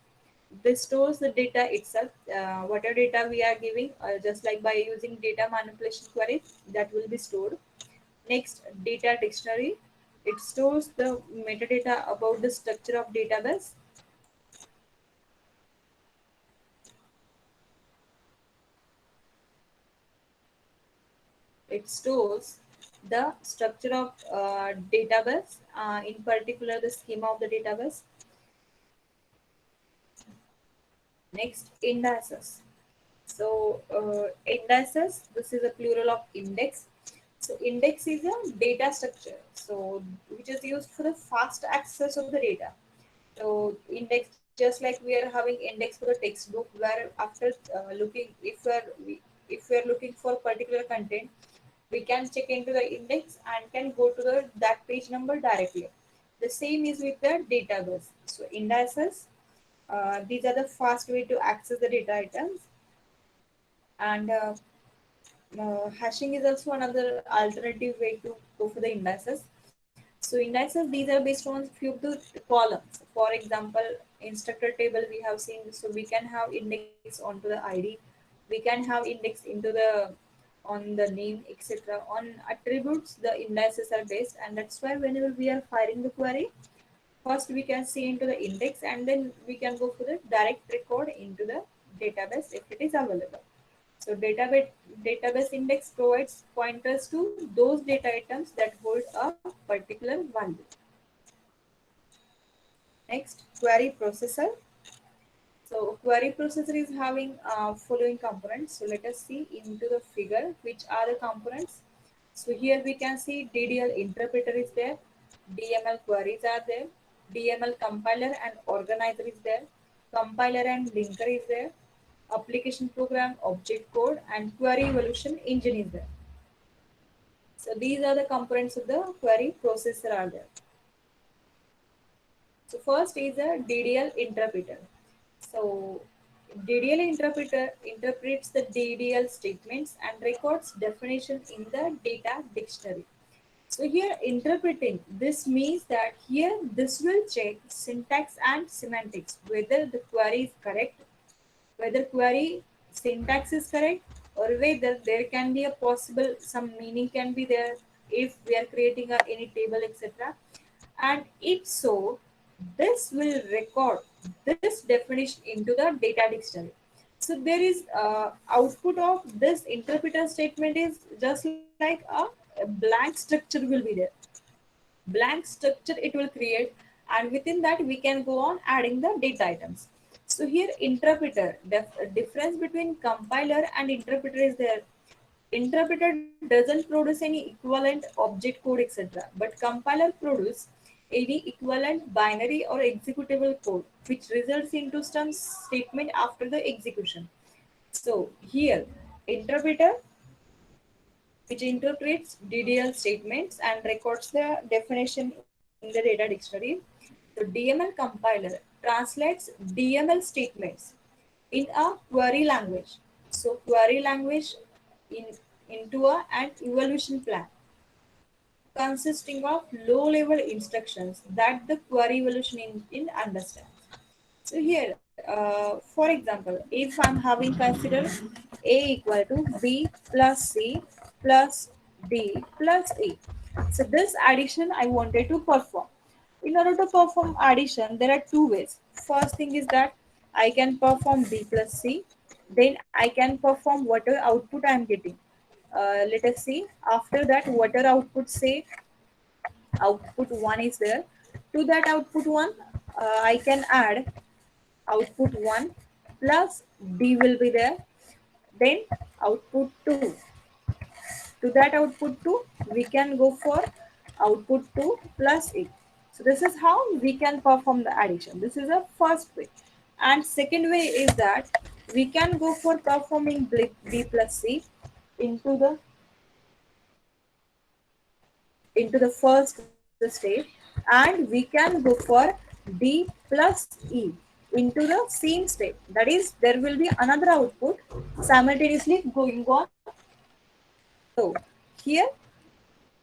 This stores the data itself, whatever data we are giving, just like by using data manipulation queries, that will be stored. Next, data dictionary. It stores the metadata about the structure of database. It stores the structure of database, in particular the schema of the database. Next, indices. So indices, this is a plural of index. So index is a data structure, so which is used for the fast access of the data. So index, just like we are having index for the textbook, where after looking, if we are looking for particular content, we can check into the index and can go to the that page number directly. The same is with the database. So indices, these are the fast way to access the data items, and hashing is also another alternative way to go for the indices. So indices, these are based on few of the columns. For example, instructor table we have seen, so we can have index onto the ID, we can have index into the on the name, etc. On attributes, the indices are based, and that's why whenever we are firing the query, first we can see into the index, and then we can go for the direct record into the database if it is available. So database index provides pointers to those data items that hold a particular value. Next, query processor. So query processor is having following components. So let us see into the figure which are the components. So here we can see DDL interpreter is there, DML queries are there, DML compiler and organizer is there, compiler and linker is there, application program, object code, and query evolution engine is there. So these are the components of the query processor are there. So first is a DDL interpreter. So DDL interpreter interprets the DDL statements and records definition in the data dictionary. So here interpreting, this means that here this will check syntax and semantics, whether the query is correct, whether query syntax is correct, or whether there can be a possible some meaning can be there if we are creating any table, etc. And if so, this will record this definition into the data dictionary. So there is output of this interpreter statement is just like a blank structure will be there. Blank structure it will create, and within that we can go on adding the data items. So here interpreter, difference between compiler and interpreter is there. Interpreter doesn't produce any equivalent object code, etc., but compiler produce any equivalent binary or executable code which results into some statement after the execution. So here interpreter, which interprets DDL statements and records the definition in the data dictionary. So DML compiler translates DML statements in a query language. So query language in into an evolution plan consisting of low-level instructions that the query evolution engine understands. So here, for example, if I'm having consider A equal to B plus C plus D plus E. So this addition I wanted to perform. In order to perform addition, there are two ways. First thing is that I can perform B plus C. Then I can perform whatever output I am getting. Let us see. After that, whatever output say output 1 is there. To that output 1, I can add output 1 plus D will be there. Then output 2. To that output 2, we can go for output 2 plus A. So this is how we can perform the addition. This is the first way. And second way is that we can go for performing B plus C into the into the first stage, and we can go for D plus E into the same step. That is, there will be another output simultaneously going on. So here,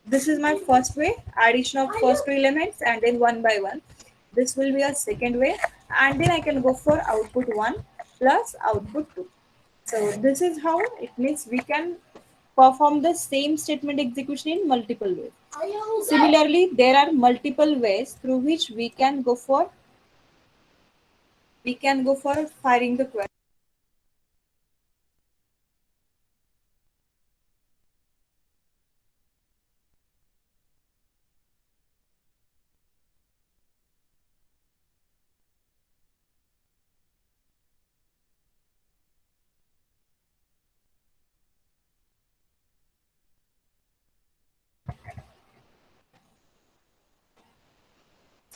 this is my first way, addition of first two elements and then one by one. This will be a second way, and then I can go for output 1 plus output 2. So this is how it means we can perform the same statement execution in multiple ways. Similarly, there are multiple ways through which we can go for firing the query.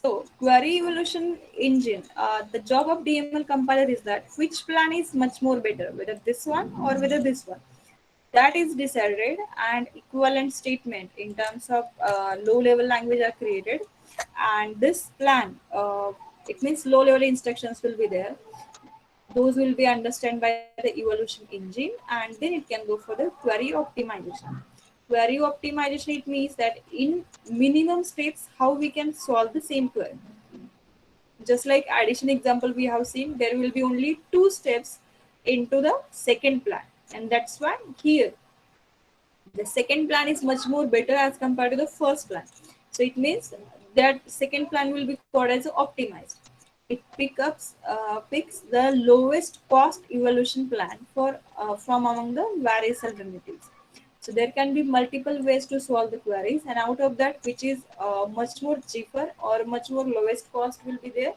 So, query evaluation engine. The job of DML compiler is that which plan is much more better, whether this one or whether this one. That is decided, and equivalent statement in terms of low-level language are created, and this plan, it means low-level instructions will be there. Those will be understood by the evaluation engine, and then it can go for the query optimization. Query optimization, it means that in minimum steps how we can solve the same query. Just like addition example we have seen, there will be only two steps into the second plan, and that's why here the second plan is much more better as compared to the first plan. So it means that second plan will be called as optimized. It picks the lowest cost evaluation plan for from among the various alternatives. So there can be multiple ways to solve the queries, and out of that, which is much more cheaper or much more lowest cost will be there,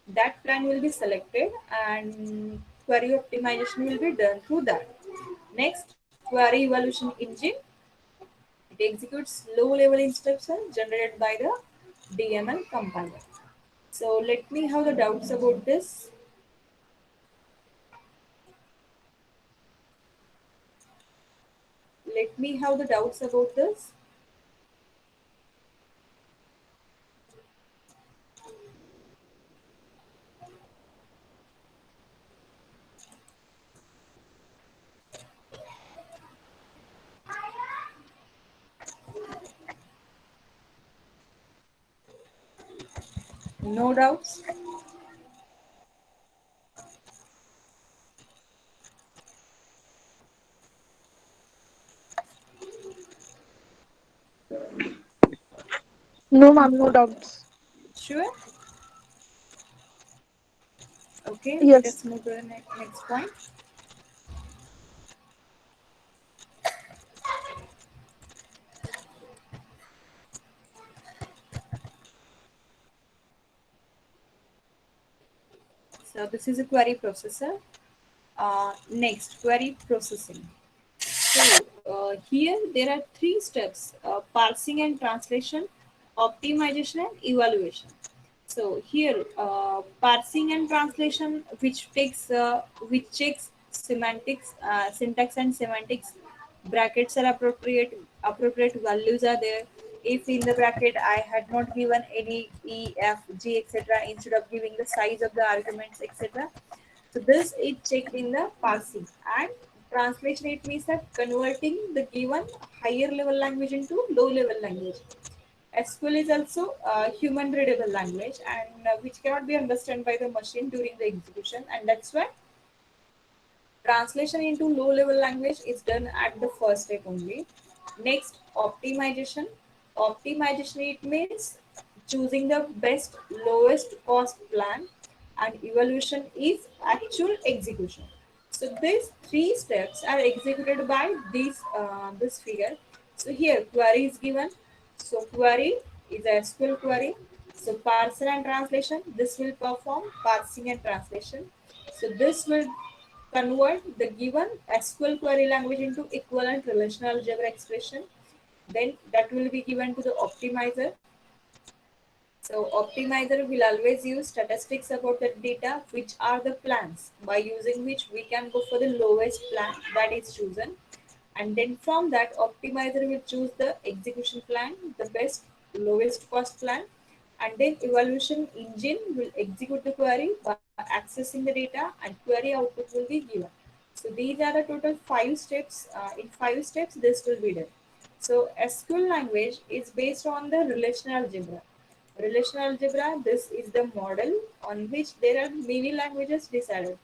that plan will be selected, and query optimization will be done through that. Next, query evaluation engine. It executes low-level instructions generated by the DML compiler. So let me have the doubts about this. Let me have the doubts about this. No doubts. No, ma'am, no doubts. Sure. Okay, let Yes. us move to the next point. So this is a query processor. Next, query processing. So here there are three steps: parsing and translation, optimization and evaluation. So here parsing and translation, which checks semantics, syntax and semantics. Brackets are appropriate values are there. If in the bracket I had not given any E, F, G, etc., instead of giving the size of the arguments, etc., so this is checked in the parsing, and translation, it means that converting the given higher level language into low level language. SQL is also human readable language, and which cannot be understood by the machine during the execution, and that's why translation into low level language is done at the first step only. Next, optimization. Optimization, it means choosing the best lowest cost plan, and evaluation is actual execution. So these three steps are executed by this figure. So here query is given. So query is a SQL query. So parser and translation, this will perform parsing and translation. So this will convert the given SQL query language into equivalent relational algebra expression. Then that will be given to the optimizer. So optimizer will always use statistics about the data, which are the plans by using which we can go for the lowest plan that is chosen. And then from that, optimizer will choose the execution plan, the best lowest cost plan. And then evaluation engine will execute the query by accessing the data, and query output will be given. So these are the total 5 steps. In 5 steps, this will be done. So SQL language is based on the relational algebra. Relational algebra, this is the model on which there are many languages decided.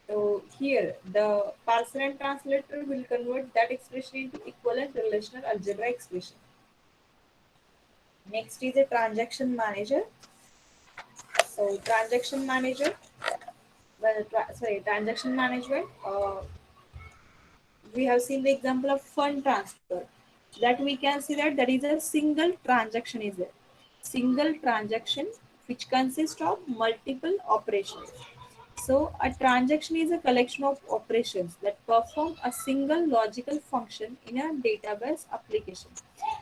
So here, the parser and translator will convert that expression into equivalent relational algebra expression. Next is a transaction manager. So transaction manager, transaction management. We have seen the example of fund transfer. That we can see that there is a single transaction is there. Single transaction which consists of multiple operations. So a transaction is a collection of operations that perform a single logical function in a database application.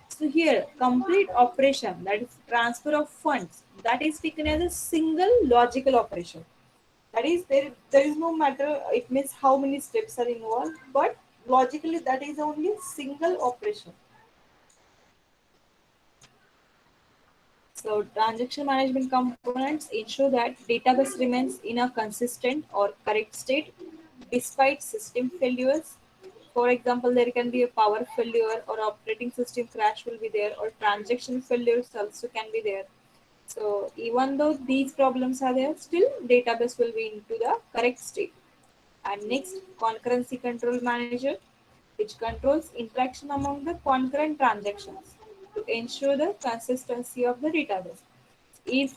So here, complete operation, that is transfer of funds, that is taken as a single logical operation. That is, there is no matter, it means how many steps are involved, but logically that is only single operation. So transaction management components ensure that database remains in a consistent or correct state despite system failures. For example, there can be a power failure or operating system crash will be there, or transaction failures also can be there. So even though these problems are there, still database will be into the correct state. And next, concurrency control manager, which controls interaction among the concurrent transactions to ensure the consistency of the database. If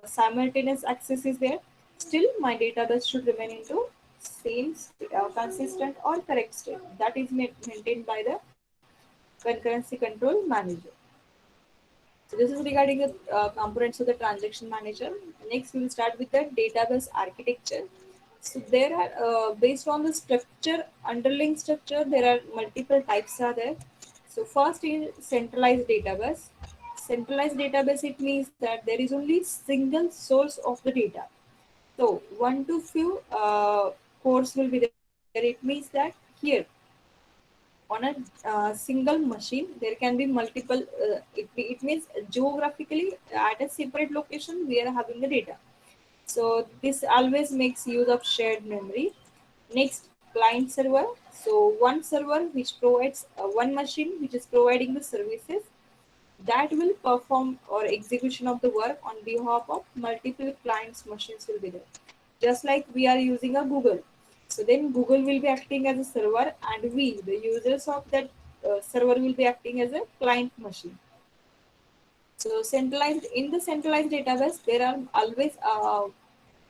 simultaneous access is there, still my database should remain into consistent or correct state. That is maintained by the concurrency control manager. So this is regarding the components of the transaction manager. Next, we will start with the database architecture. So there are based on the structure, underlying structure, there are multiple types are there. So first is centralized database. Centralized database, it means that there is only single source of the data. So one to few cores will be there. It means that here on a single machine there can be multiple. It means geographically at a separate location we are having the data. So this always makes use of shared memory. Next, client server. So one server which provides one machine which is providing the services that will perform or execution of the work on behalf of multiple clients machines will be there. Just like we are using a Google. So then Google will be acting as a server, and we, the users of that server, will be acting as a client machine. So centralized in the centralized database, there are always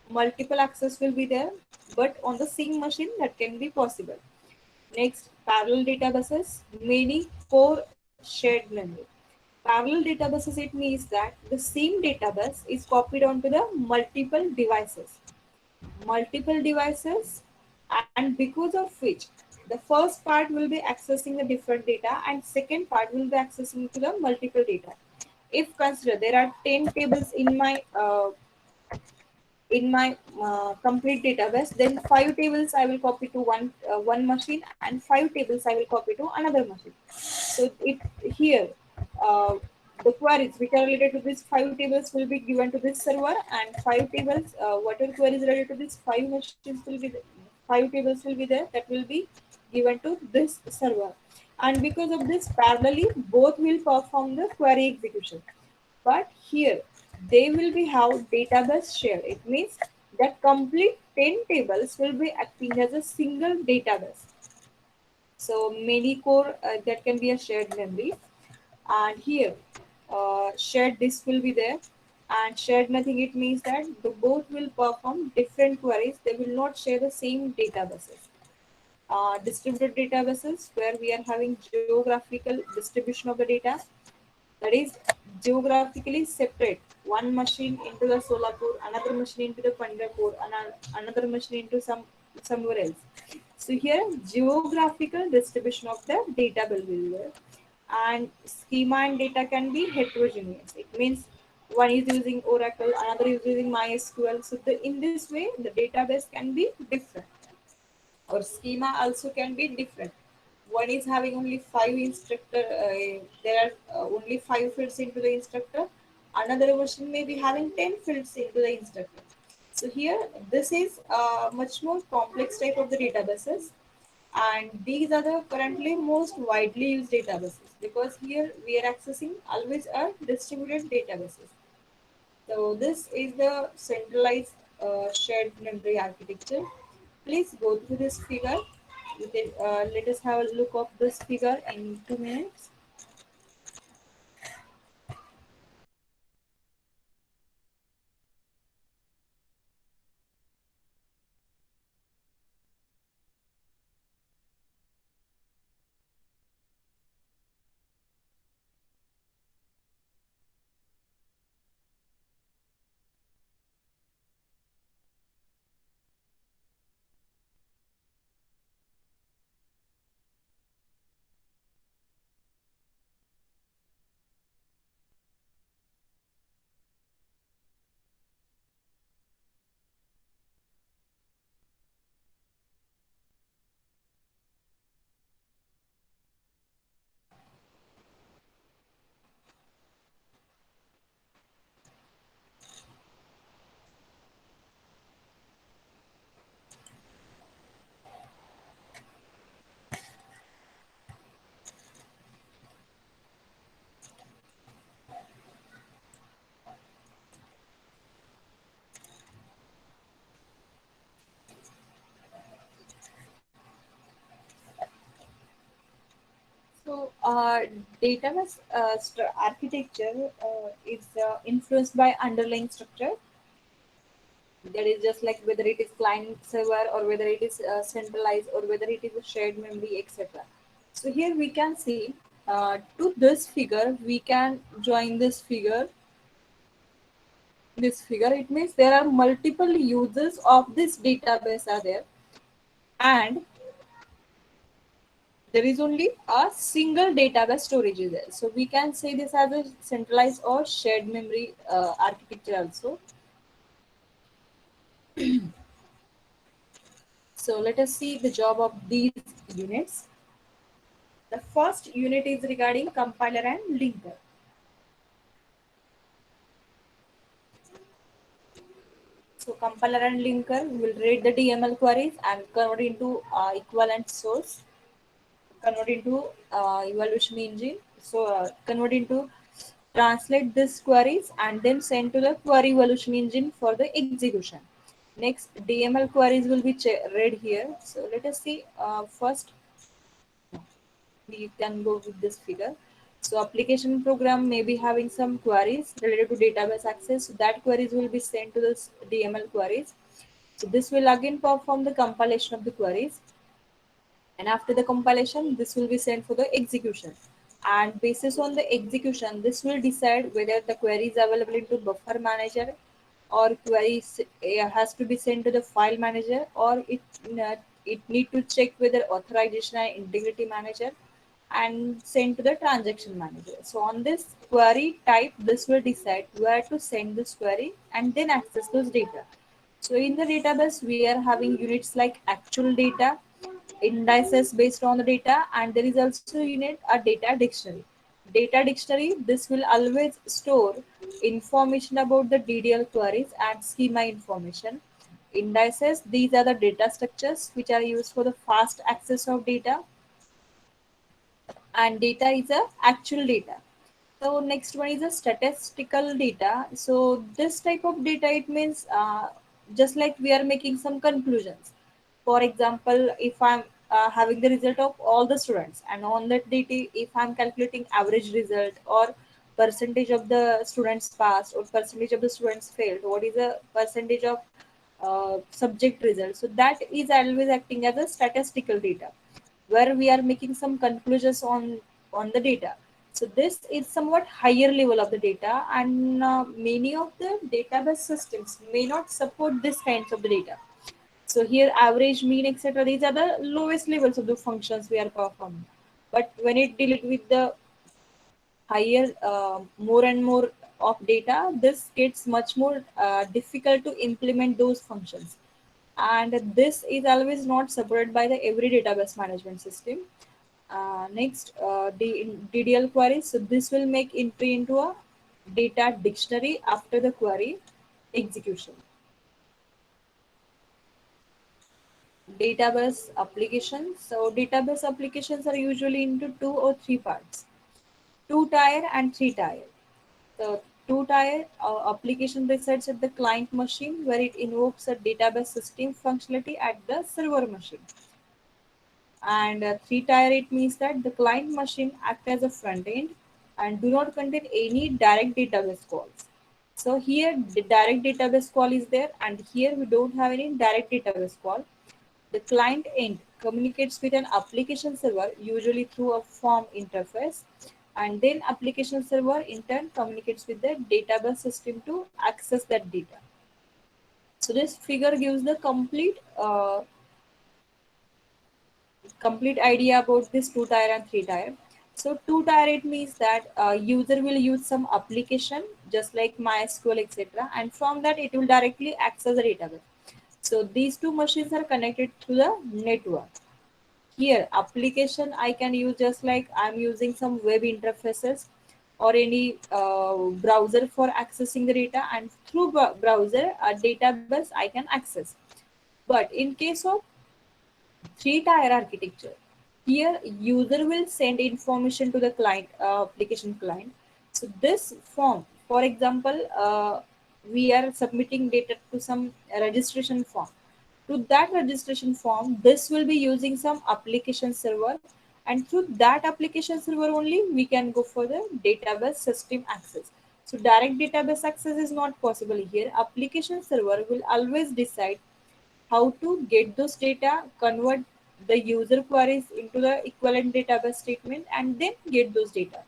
multiple access will be there, but on the same machine that can be possible. Next, parallel databases, many core shared memory. Parallel databases, it means that the same database is copied onto the multiple devices, and because of which the first part will be accessing the different data and second part will be accessing to the multiple data. If consider there are 10 tables in my complete database, then 5 tables I will copy to one machine and 5 tables I will copy to another machine. So it here uh, the queries which are related to these 5 tables will be given to this server, and 5 tables whatever queries related to these 5 machines will be 5 tables will be there that will be given to this server. And because of this, parallelly both will perform the query execution. But here they will be how database share. It means that complete 10 tables will be acting as a single database. So many core that can be a shared memory, and here shared disk will be there. And shared nothing, it means that the both will perform different queries. They will not share the same databases. Distributed databases where we are having geographical distribution of the data, that is geographically separate one machine into the Solapur, another machine into the Pandharpur, and another machine into somewhere else. So here geographical distribution of the data will be there, and schema and data can be heterogeneous. It means one is using Oracle, another is using MySQL. So in this way, the database can be different, or schema also can be different. One is having only five instructor. There are only five fields into the instructor. another version may be having 10 fields into the instructor. So here, this is a much more complex type of the databases, and these are the currently most widely used databases because here we are accessing always a distributed databases. So this is the centralized shared memory architecture. Please go through this figure. Let us have a look of this figure in 2 minutes. So, database architecture is influenced by underlying structure. That is just like whether it is client server or whether it is centralized or whether it is a shared memory, etc. So here we can see to this figure we can join this figure. This figure, it means there are multiple users of this database are there, and there is only a single database storage is there. So we can say this as a centralized or shared memory architecture also. So let us see the job of these units. The first unit is regarding compiler and linker. So compiler and linker will read the DML queries and convert into equivalent source, convert into evaluation engine. So convert into translate these queries and then send to the query evaluation engine for the execution. Next, DML queries will be read here. So let us see first we can go with this figure. So application program may be having some queries related to database access. So that queries will be sent to this DML queries. So this will again perform the compilation of the queries. And after the compilation, this will be sent for the execution. And basis on the execution, this will decide whether the query is available into buffer manager or queries has to be sent to the file manager, or it need to check whether authorization and integrity manager and send to the transaction manager. So on this query type, this will decide where to send this query and then access those data. So in the database, we are having units like actual data, indices based on the data, and there is also unit a data dictionary. Data dictionary, this will always store information about the DDL queries and schema information. Indices, these are the data structures which are used for the fast access of data, and data is a actual data. So next one is a statistical data. So this type of data, it means just like we are making some conclusions. For example, if I'm having the result of all the students, and on that data, if I'm calculating average result or percentage of the students passed or percentage of the students failed, what is the percentage of subject result? So that is always acting as a statistical data where we are making some conclusions on the data. So this is somewhat higher level of the data, and many of the database systems may not support this kinds of the data. So here average, mean, etc., these are the lowest levels of the functions we are performing. But when it deals with the higher more and more of data, this gets much more difficult to implement those functions, and this is always not supported by the every database management system. Next, DDL queries. So this will make entry into a data dictionary after the query execution. Database applications. So database applications are usually into two or three parts: two tier and three tier. The two tier application resides at the client machine where it invokes a database system functionality at the server machine. And three tier, it means that the client machine act as a front end and do not contain any direct database calls. So here the direct database call is there, and here we don't have any direct database call. The client end communicates with an application server usually through a form interface, and then application server in turn communicates with the database system to access that data. So this figure gives the complete idea about this two tier and three tier. So two tier, it means that user will use some application just like MySQL, etc., and from that it will directly access the database. So these two machines are connected to the network. Here, application I can use just like I'm using some web interfaces or any browser for accessing the data, and through browser a database I can access. But in case of three tier architecture, here user will send information to the client, application client. So this form, for example, we are submitting data to some registration form. To that registration form, this will be using some application server, and through that application server only we can go for the database system access. So direct database access is not possible here. Application server will always decide how to get those data, convert the user queries into the equivalent database statement, and then get those data.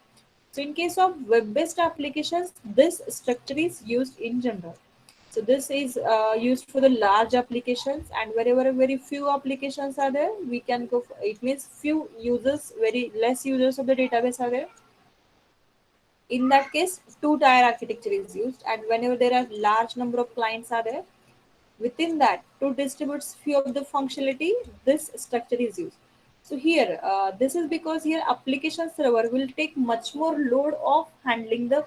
So in case of web-based applications, this structure is used in general. So this is used for the large applications, and wherever very few applications are there, we can go. It means few users, very less users of the database are there. In that case, two-tier architecture is used, and whenever there are large number of clients are there, within that, to distribute few of the functionality, this structure is used. So here, this is because here application server will take much more load of handling the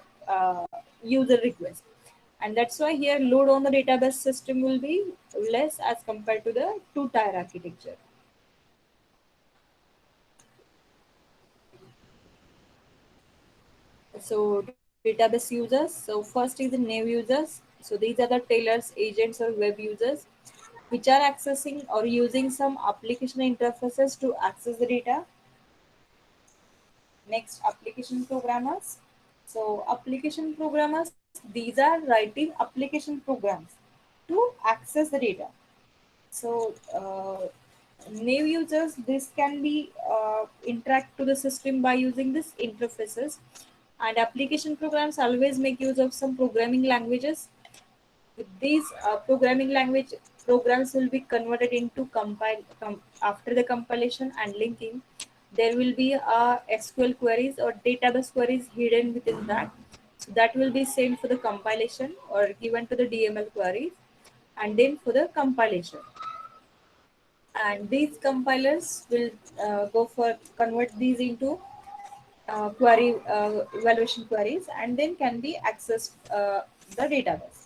user request, and that's why here load on the database system will be less as compared to the two-tier architecture. So database users. So first is the nav users. So these are the tailors, agents, or web users which are accessing or using some application interfaces to access the data. Next, application programmers. So application programmers, these are writing application programs to access the data. So nav users, this can be interact to the system by using this interfaces, and application programs always make use of some programming languages. With these programming language, programs will be converted into after the compilation and linking. There will be SQL queries or database queries hidden within that. So that will be sent for the compilation or given to the DML queries, and then for the compilation. And these compilers will go for convert these into query evaluation queries, and then can be accessed the database.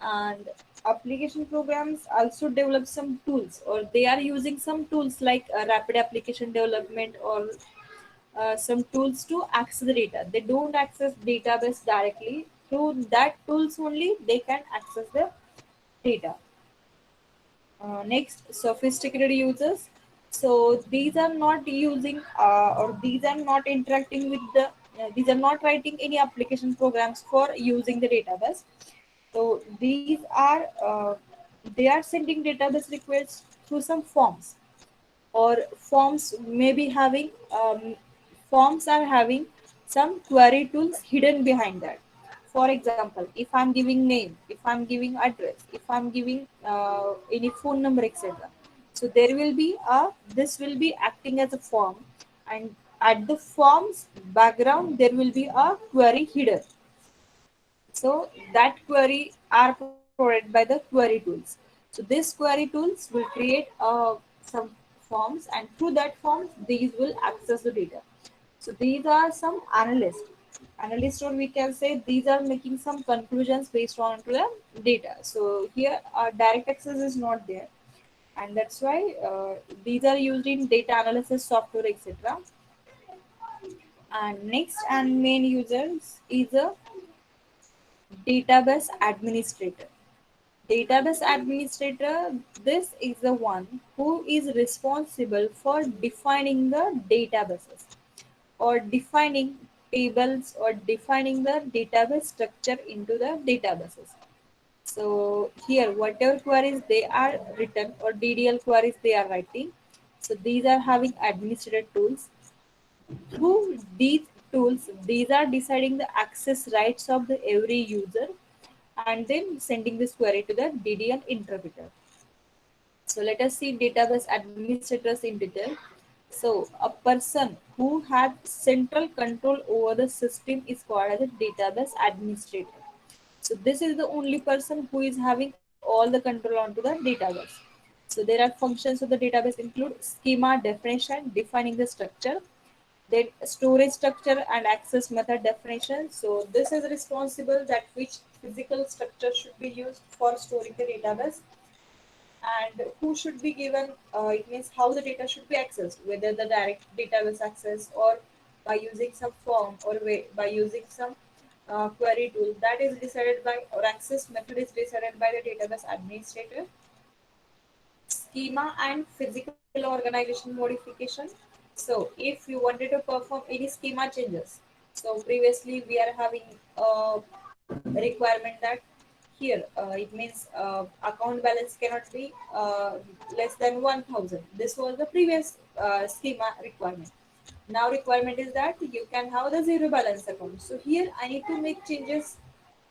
And application programs also develop some tools, or they are using some tools like rapid application development, or some tools to access the data. They don't access database directly. Through that tools only they can access the data. Next, sophisticated users. So these are not using or these are not interacting with the these are not writing any application programs for using the database. So these are they are sending database requests through some forms, or forms may be having forms are having some query tools hidden behind that. For example, if I'm giving name, if I'm giving address, if I'm giving any phone number, etc., so there will be a this will be acting as a form, and at the form's background there will be a query hidden. So that query are provided by the query tools. So these query tools will create some forms, and through that forms these will access the data. So these are some analysts. Analyst, or we can say these are making some conclusions based on to the data. So here direct access is not there, and that's why these are used in data analysis software, etc. And next and main users is a database administrator. Database administrator, this is the one who is responsible for defining the databases or defining tables or defining the database structure into the databases. So here whatever queries they are written or DDL queries they are writing, so these are having administrator tools. Through these tools, these are deciding the access rights of the every user and then sending this query to the DDL interpreter. So let us see database administrators in detail. So a person who had central control over the system is called as a database administrator. So this is the only person who is having all the control onto the database. So there are functions of the database include schema definition, defining the structure, then storage structure and access method definition. So this is responsible that which physical structure should be used for storing the database and who should be given, it means how the data should be accessed, whether the direct database access or by using some form or by using some query tool, that is decided by, or access method is decided by the database administrator. Schema and physical organization modification. So if you wanted to perform any schema changes, so previously we are having a requirement that here it means account balance cannot be less than 1000. This was the previous schema requirement. Now requirement is that you can have the zero balance account. So here I need to make changes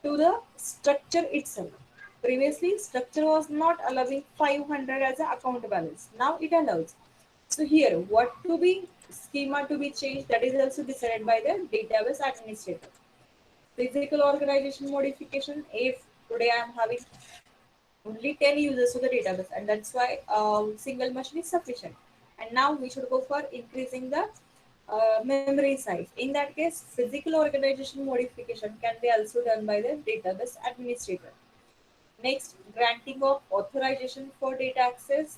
to the structure itself. Previously, structure was not allowing 500 as an account balance. Now it allows. So here, what to be schema to be changed, that is also decided by the database administrator. Physical organization modification. If today I am having only 10 users to the database, and that's why single machine is sufficient. And now we should go for increasing the memory size. In that case, physical organization modification can be also done by the database administrator. Next, granting of authorization for data access.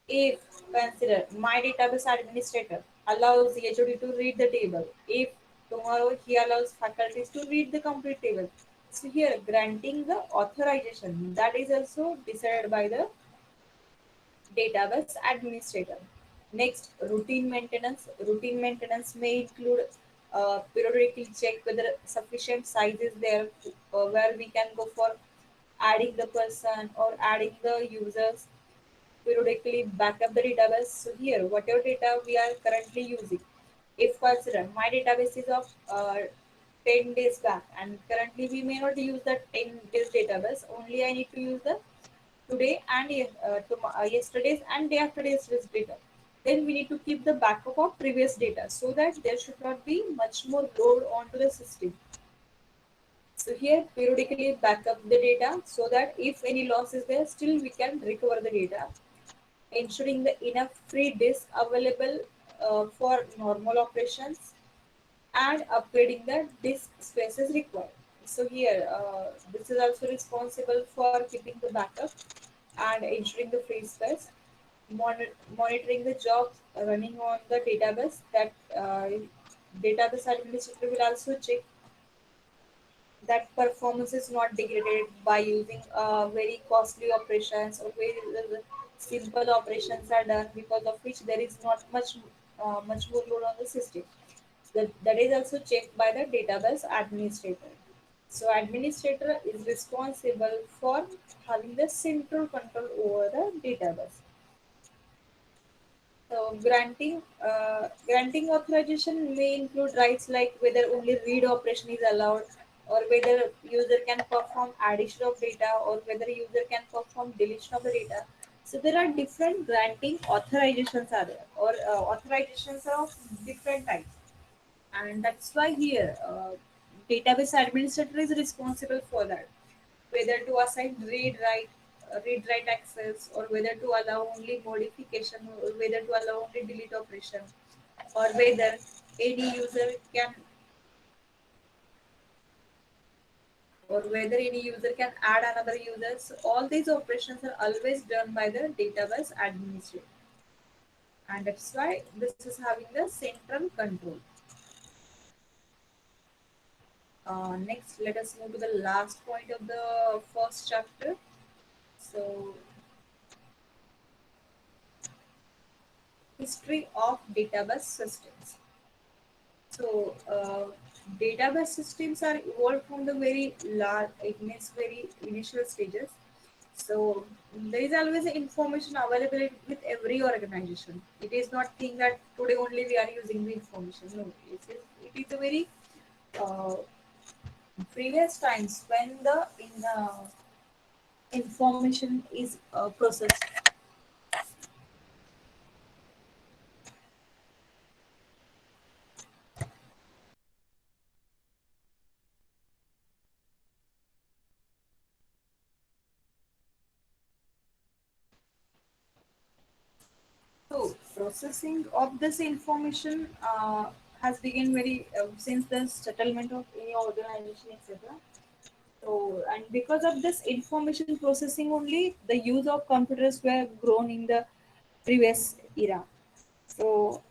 If consider my database administrator allows the HOD to read the table, if tomorrow he allows faculties to read the complete table. So here granting the authorization, that is also decided by the database administrator. Next, routine maintenance. Routine maintenance may include periodically check whether sufficient size is there, where we can go for adding the person or adding the users, periodically back up the database. So here, whatever data we are currently using, if consider my database is of 10 days back and currently we may not use the 10 days database, only I need to use the today and yesterday's and day after yesterday's data. Then we need to keep the backup of previous data so that there should not be much more load onto the system. So here periodically back up the data so that if any loss is there, still we can recover the data, ensuring the enough free disk available for normal operations and upgrading the disk spaces required. So here, this is also responsible for keeping the backup and ensuring the free space, monitoring the jobs running on the database. That database administrator will also check that performance is not degraded by using very costly operations or very simple operations are done because of which there is not much more load on the system. That is also checked by the database administrator. So administrator is responsible for having the central control over the database. So granting authorization may include rights like whether only read operation is allowed, or whether user can perform addition of data, or whether user can perform deletion of the data. So there are different granting authorizations are there, or authorizations are of different types, and that's why here database administrator is responsible for that, whether to assign read write access, or whether to allow only modification, or whether to allow only delete operation, or whether any user can or whether any user can add another user. So all these operations are always done by the database administrator, and that's why this is having the central control. Next, let us move to the last point of the first chapter. So, history of database systems. So, database systems are evolved from the very large, it means very initial stages. So, there is always information available with every organization. It is not thing that today only we are using the information. No, it is a very uh, previous times when the information is processed. So processing of this information has begun very since the settlement of any organization, etc. So and because of this information processing only, the use of computers were grown in the previous era. So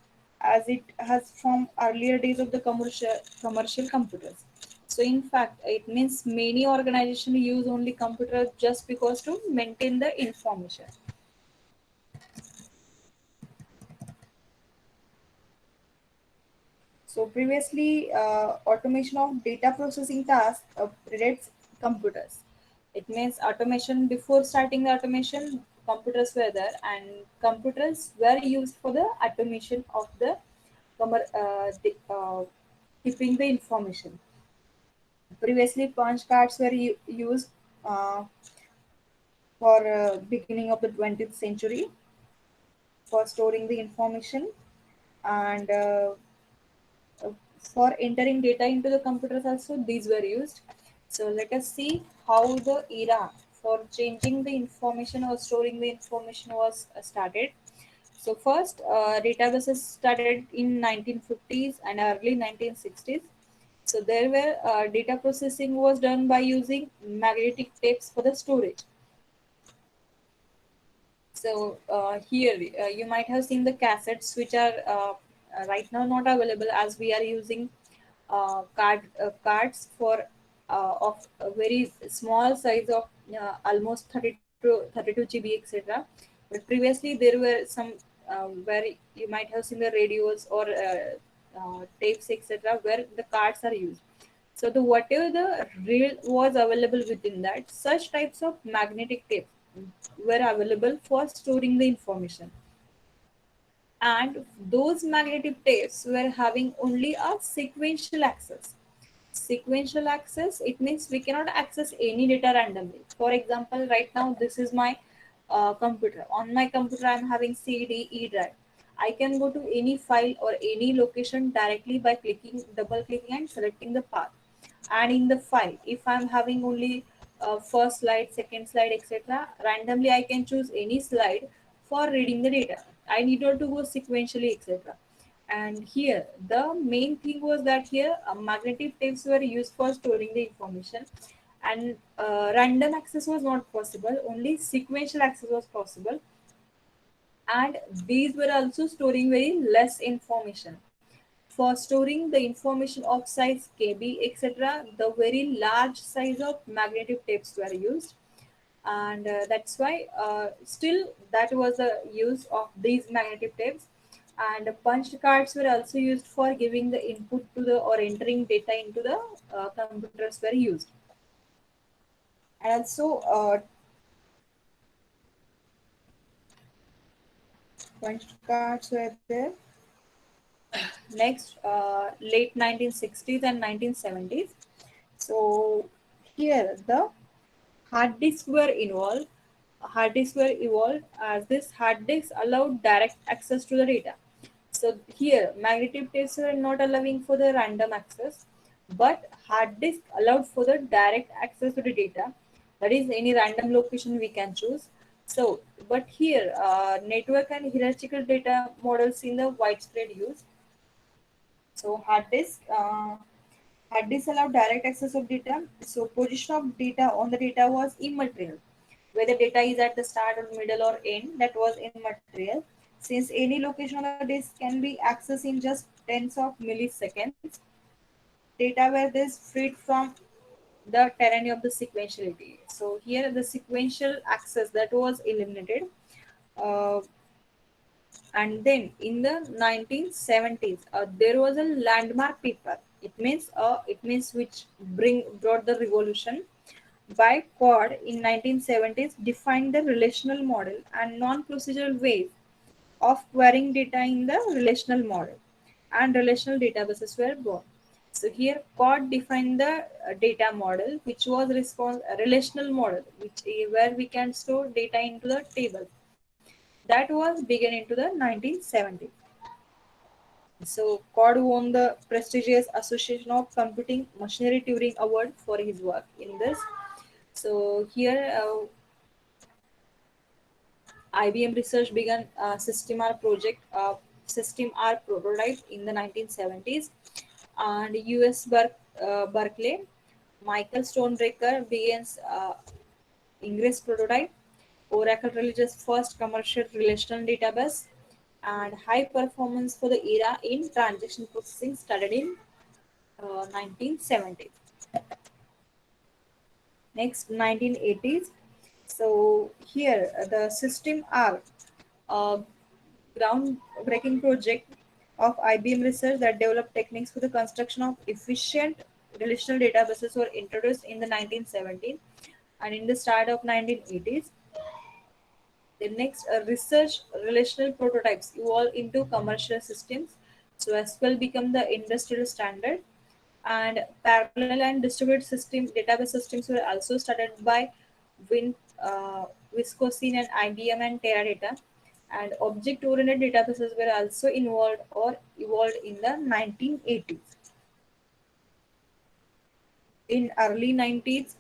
as it has from earlier days of the commercial computers. So in fact, it means many organizations use only computers just because to maintain the information. So previously, automation of data processing tasks predates computers. It means automation before starting the automation, computers were there, and computers were used for the automation of the keeping the information. Previously, punch cards were used for beginning of the 20th century for storing the information, and for entering data into the computers also these were used. So let us see how the era for changing the information or storing the information was started. So first, databases started in 1950s and early 1960s. So there were data processing was done by using magnetic tapes for the storage. So here you might have seen the cassettes, which are right now not available as we are using cards for of a very small size of almost 32 GB, etc. But previously there were some where you might have seen the radios or tapes, etc., where the cards are used. So the whatever the reel was available within that, such types of magnetic tapes were available for storing the information. And those magnetic tapes were having only a sequential access. Sequential access, it means we cannot access any data randomly. For example, right now this is my computer. On my computer, I'm having CD, E drive. I can go to any file or any location directly by clicking, double clicking, and selecting the path. And in the file, if I'm having only first slide, second slide, etc., randomly I can choose any slide for reading the data. I need not to go sequentially, etc. And here the main thing was that here magnetic tapes were used for storing the information, and random access was not possible, only sequential access was possible. And these were also storing very less information. For storing the information of size KB, etc., the very large size of magnetic tapes were used, and that's why still that was the use of these magnetic tapes. And punch cards were also used for giving the input to the or entering data into the computers were used. And also punch cards were there. Next, late 1960s and 1970s. So here the hard disks were involved. Hard disks were evolved as this hard disks allowed direct access to the data. So here magnetic tapes were not allowing for the random access, but hard disk allowed for the direct access to the data. That is any random location we can choose. So, but here network and hierarchical data models in the widespread use. So hard disk. Had this allowed direct access of data, so position of data on the data was immaterial. Whether data is at the start or middle or end, that was immaterial. Since any location on the disk can be accessed in just tens of milliseconds, data were this freed from the tyranny of the sequentiality. So here the sequential access that was eliminated. Uh, and then in the 1970s, there was a landmark paper. It means which brought the revolution by Quad in 1970s defined the relational model and non-procedural ways of querying data in the relational model, and relational databases were born. So here Quad defined the data model, which was a relational model, which where we can store data into the table. That was began into the 1970s. So Cod won the prestigious Association of Computing Machinery Turing Award for his work in this. So here IBM Research began System R project, System R prototype in the 1970s, and Berkeley, Michael Stonebreaker begins Ingress prototype. Oracle releases first commercial relational database, and high performance for the era in transaction processing started in 1970s. Next, 1980s. So here the System R, a groundbreaking project of IBM research that developed techniques for the construction of efficient relational databases were introduced in the 1970s, and in the start of 1980s. The next, research relational prototypes evolved into commercial systems. So SQL became the industrial standard, and parallel and distributed system database systems were also started by Win, Wisconsin and IBM and Teradata. And object-oriented databases were also involved or evolved in the 1980s. In early 90s,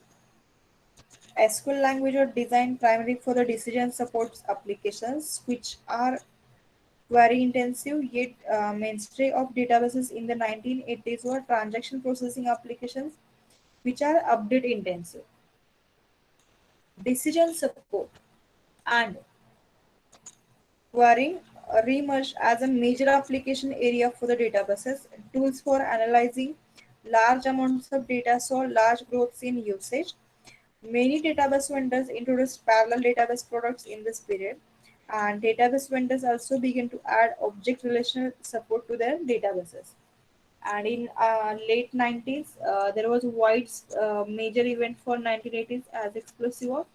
SQL language was designed primarily for the decision supports applications, which are query intensive, yet mainstay of databases in the 1980s were transaction processing applications, which are update intensive. Decision support and querying reemerged as a major application area for the databases. Tools for analyzing large amounts of data saw large growths in usage. Many database vendors introduced parallel database products in this period, and database vendors also began to add object relational support to their databases. And in late 90s, there was a wide major event for 1980s as explosive of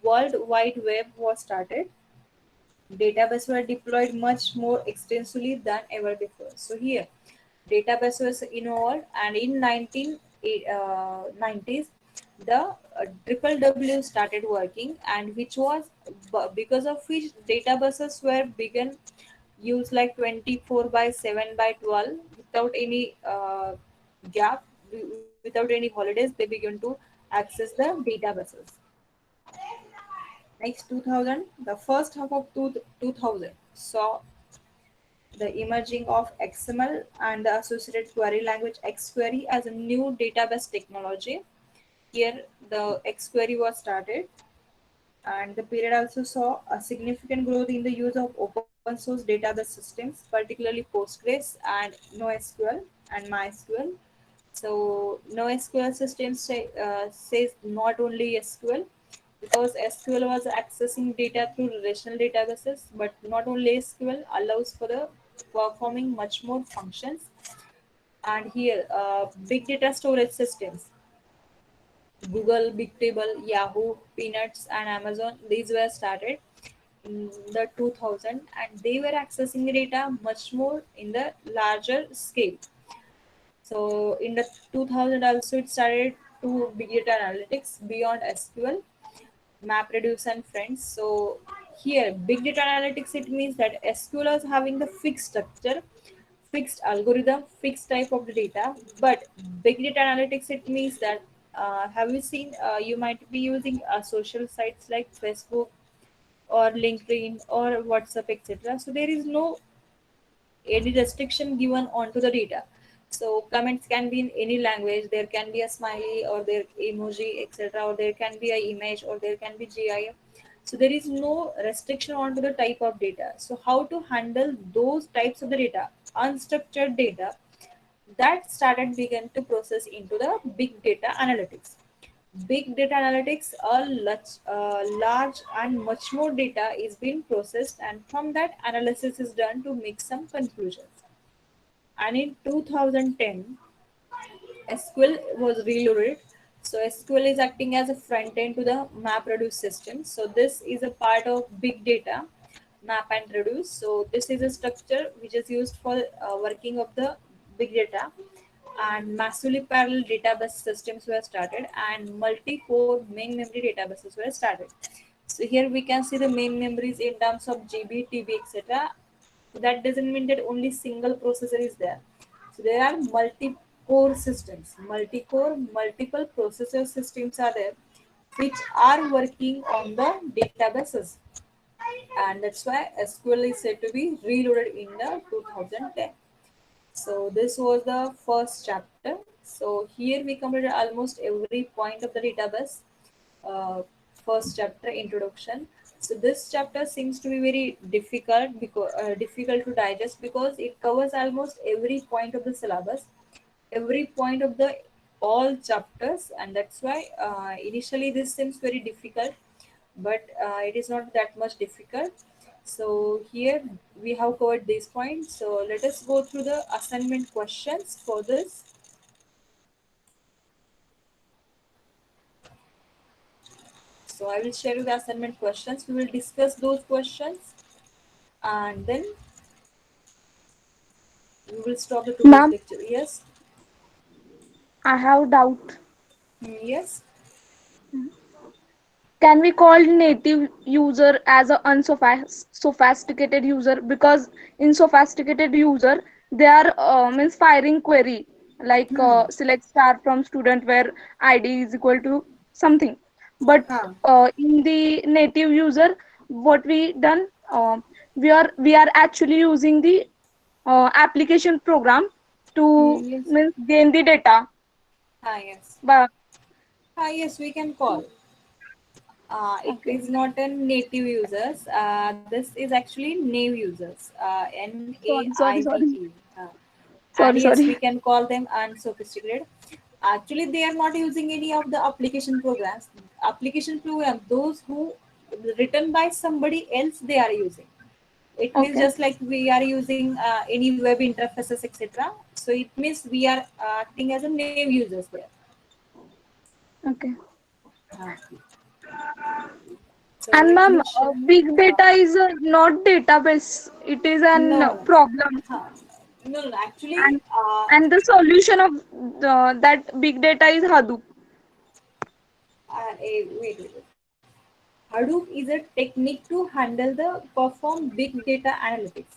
World Wide Web was started. Databases were deployed much more extensively than ever before. So here, database was involved, and in 1990s, the triple W started working, and which was because of which databases were begun use like 24 by 7 by 12 without any gap, without any holidays. They began to access the databases. Next, 2000, the first half of 2000 saw the emerging of XML and the associated query language XQuery as a new database technology. Here, the XQuery was started, and the period also saw a significant growth in the use of open source database systems, particularly Postgres and NoSQL and MySQL. So NoSQL systems says not only SQL, because SQL was accessing data through relational databases, but not only SQL allows for the performing much more functions. And here, big data storage systems, Google, Bigtable, Yahoo, Peanuts, and Amazon, these were started in the 2000, and they were accessing the data much more in the larger scale. So in the 2000 also it started to big data analytics beyond SQL, MapReduce and friends. So here, big data analytics, it means that SQL is having the fixed structure, fixed algorithm, fixed type of the data. But big data analytics, it means that have you seen? You might be using social sites like Facebook or LinkedIn or WhatsApp, etc. So there is no any restriction given onto the data. So comments can be in any language. There can be a smiley or there emoji, etc. Or there can be a image or there can be GIF. So there is no restriction onto the type of data. So how to handle those types of the data, unstructured data, that started began to process into the big data analytics. Big data analytics, large and much more data is being processed, and from that analysis is done to make some conclusions. And in 2010, SQL was reloaded. So SQL is acting as a front end to the map reduce system. So this is a part of big data map and reduce. So this is a structure which is used for working of the big data, and massively parallel database systems were started and multi-core main memory databases were started. So here we can see the main memories in terms of GB, TB, etc. That doesn't mean that only single processor is there. So there are multi-core systems, multi-core, multiple processor systems are there, which are working on the databases, and that's why SQL is said to be reloaded in the 2010. So this was the first chapter. So here we completed almost every point of the database. Uh, First chapter introduction. So this chapter seems to be very difficult because difficult to digest because it covers almost every point of the syllabus, every point of the all chapters, and that's why initially this seems very difficult, but it is not that much difficult. So here we have covered these points. So let us go through the assignment questions for this. So I will share you the assignment questions. We will discuss those questions and then we will stop the today's Ma'am, lecture. Yes. I have doubt. Yes. Can we call native user as a unsophisticated user? Because in sophisticated user, they are means firing query like Hmm. select star from student where ID is equal to something. But Huh. in the native user, what we done, we are actually using the application program to Yes. means gain the data. Ah, yes. But Ah, yes, we can call. It okay, is not a native users. This is actually naive users. sorry, sorry, sorry, NAIVE. And sorry, yes, we sorry. can call them unsophisticated. Actually, they are not using any of the application programs. Application program, those who written by somebody else, they are using. It means Okay, just like we are using any web interfaces, etc. So it means we are acting as a naive users there. okay. Uh, so And let ma'am, me share. big Uh, data is not database. It is an no, no. problem, Huh. No, no, actually, and the solution of that big data is Hadoop. wait. Hadoop is a technique to handle the perform big data analytics.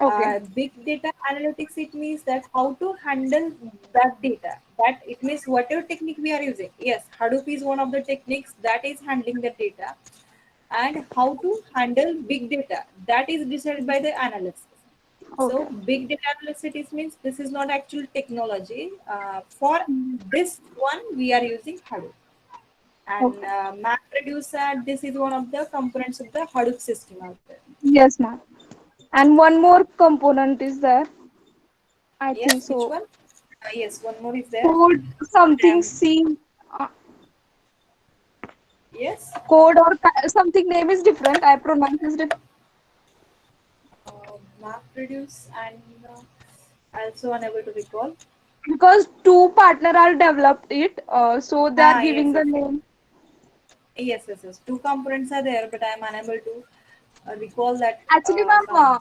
Okay, Big data analytics, it means that how to handle that data. That it means whatever technique we are using. Yes, Hadoop is one of the techniques that is handling the data, and how to handle big data that is decided by the analysts. So okay, big data analysis means this is not actual technology. For this one, we are using Hadoop. And okay. MapReduce, this is one of the components of the Hadoop system out there. Yes, ma'am. And one more component is there. I Yes, think which so. one? Yes, one more is there. Code something RAM. C, uh, Yes. code or something name is different. I pronounce is different MapReduce and also unable to recall. because two partner are developed it. So they are Ah, yes, giving the yes. name. Yes. Two components are there, but I am unable to recall that Actually, ma'am, some.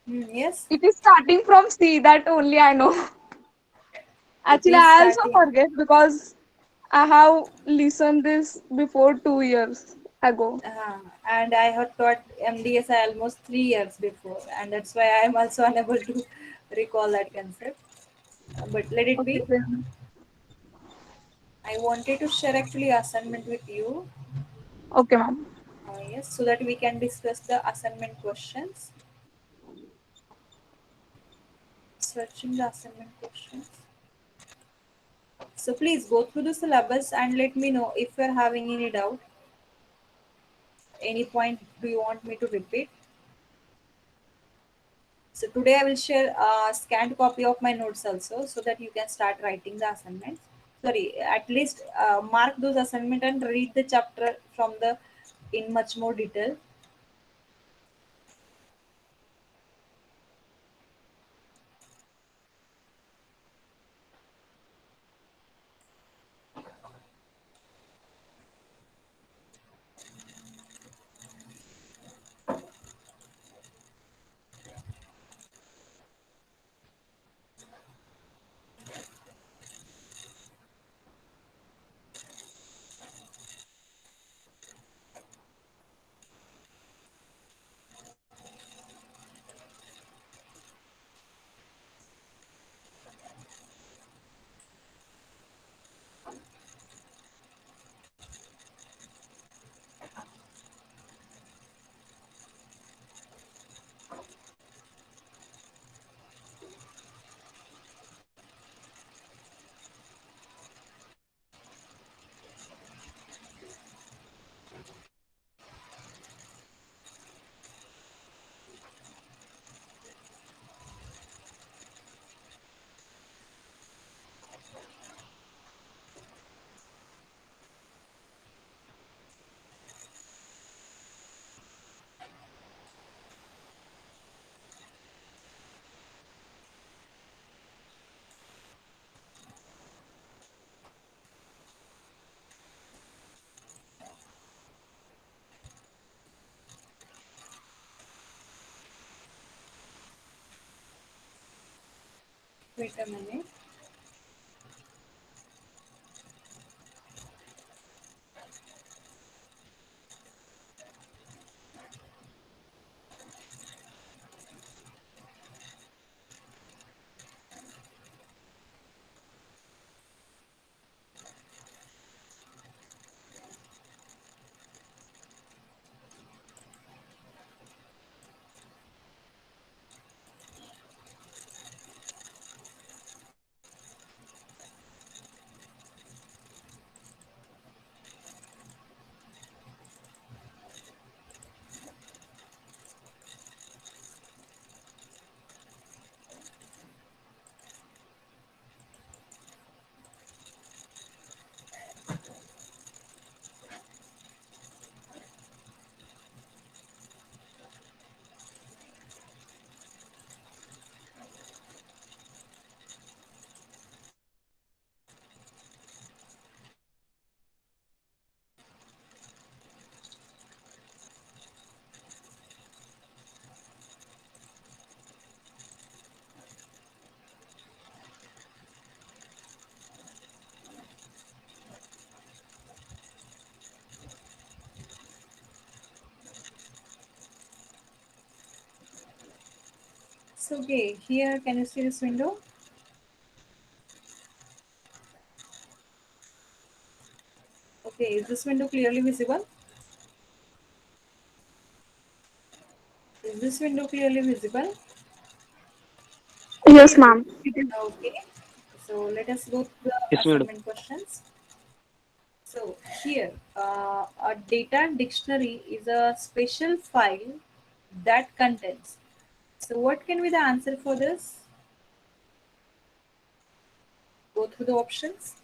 Yes, it is starting from C. That only I know. it Actually, is I also starting. forget because I have listened this before 2 years ago. Uh, and I had taught MDSI almost 3 years before, and that's why I am also unable to recall that concept. But let it Okay, be. then. I wanted to share actually assignment with you. Okay, ma'am. Yes, so that we can discuss the assignment questions. searching the assignment questions. So please go through the syllabus and let me know if you are having any doubt. Any point do you want me to repeat? So today I will share a scanned copy of my notes also so that you can start writing the assignments. Sorry, at least mark those assignment and read the chapter from the in much more detail. Wait a minute. So okay, here can you see this window? Okay, is this window clearly visible? Is this window clearly visible? Yes, ma'am. Okay. So let us go to the Yes, madam. assignment questions. So here, a data dictionary is a special file that contains. So what can be the answer for this? Go through the options.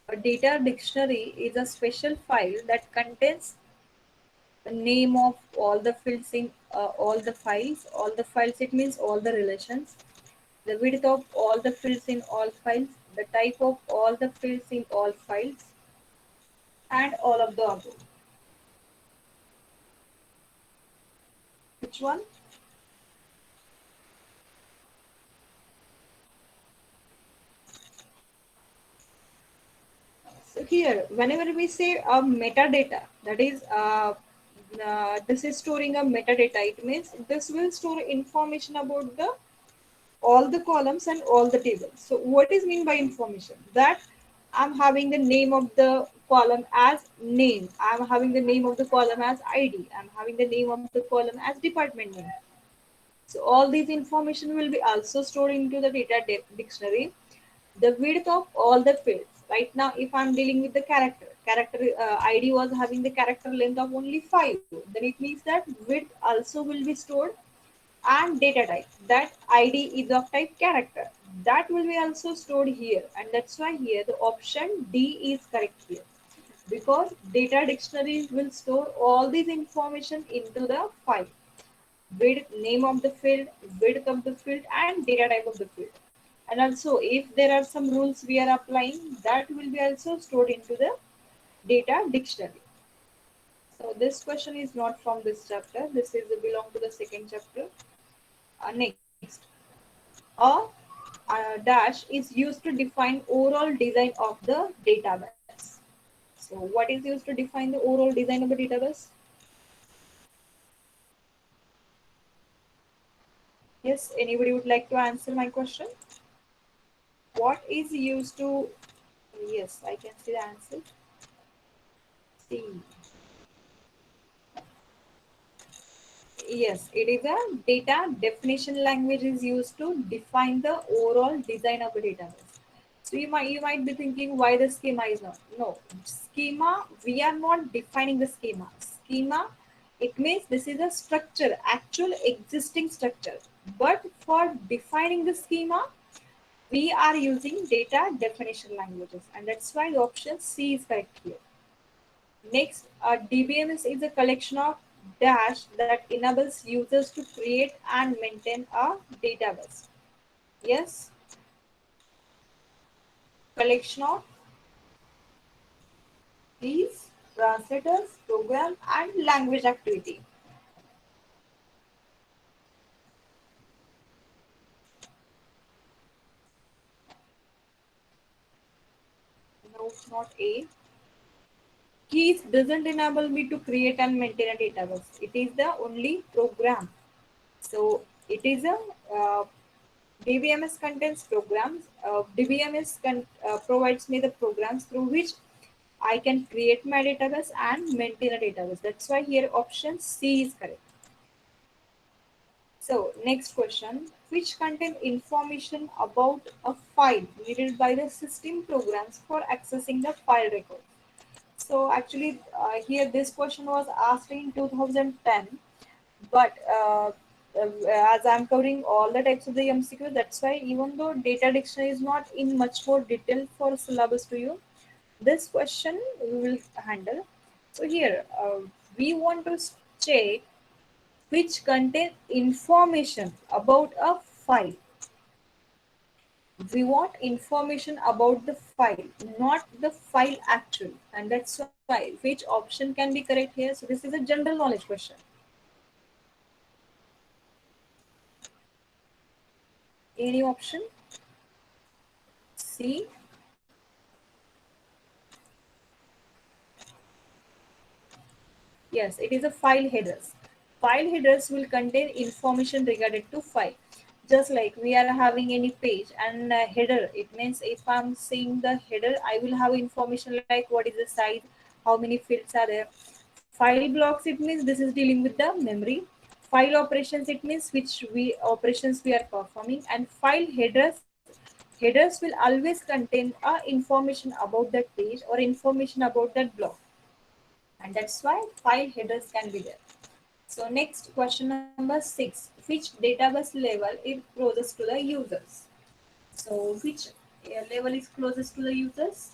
A data dictionary is a special file that contains the name of all the fields in all the files. All the files, it means all the relations. The width of all the fields in all files. The type of all the fields in all files. And all of the above. Which one? So here, whenever we say a metadata, that is, this is storing a metadata. It means this will store information about the all the columns and all the tables. So what is mean by information? That I'm having the name of the column as name. I'm having the name of the column as ID. I'm having the name of the column as department name. So all these information will be also stored into the dictionary. The width of all the fields. Right now, if I'm dealing with the character ID was having the character length of only 5, then it means that width also will be stored, and data type. That ID is of type character. That will be also stored here, and that's why here the option D is correct here, because data dictionary will store all this information into the file: width, name of the field, width of the field, and data type of the field. And also, if there are some rules we are applying, that will be also stored into the data dictionary. So this question is not from this chapter. This is belong to the second chapter. Next, a dash is used to define overall design of the database. So what is used to define the overall design of the database? Yes, anybody would like to answer my question? What is used to, yes, I can see the answer. C. Yes, it is a data definition language is used to define the overall design of a database. So you might be thinking why the schema is not. No, schema, we are not defining the schema. Schema, it means this is a structure, actual existing structure. But for defining the schema, we are using data definition languages, and that's why the option C is correct here. Next, a DBMS is a collection of dash that enables users to create and maintain a database. Yes, collection of these translators, program, and language activity. No, not A. Keys doesn't enable me to create and maintain a database. It is the only program. So it is a DBMS contains programs. DBMS provides me the programs through which I can create my database and maintain a database. That's why here option C is correct. So next question, which contain information about a file needed by the system programs for accessing the file record. So actually here this question was asked in 2010, but as I'm covering all the types of the MCQ, that's why even though data dictionary is not in much more detail for syllabus to you, this question we will handle. So here we want to check which contain information about a file. We want information about the file, not the file actual, and that's why which option can be correct here. So this is a general knowledge question. Any option? C. Yes, it is a file headers. File headers will contain information regarding to file. Just like we are having any page and header, it means if I'm seeing the header, I will have information like what is the size, how many fields are there. File blocks, it means this is dealing with the memory. File operations, it means which we operations we are performing, and file headers will always contain information about that page or information about that block, and that's why file headers can be there. So next question number 6, which database level is closest to the users? So which level is closest to the users?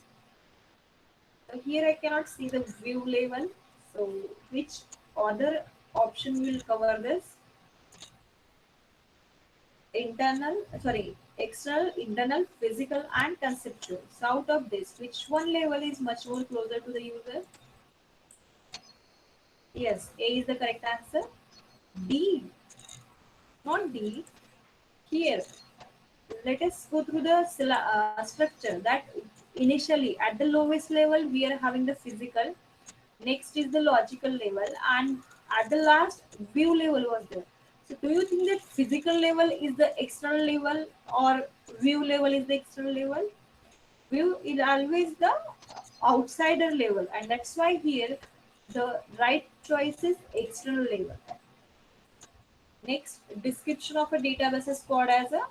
So here I cannot see the view level. So which other option will cover this? Internal, sorry, external, internal, physical, and conceptual. So out of this, which one level is much more closer to the user? Yes, A is the correct answer. D, not D. Here, let us go through the structure that initially at the lowest level we are having the physical, next is the logical level, and at the last view level was there. So do you think that physical level is the external level or view level is the external level? View is always the outsider level, and that's why here the right choice is external level. Next, description of a database is called as a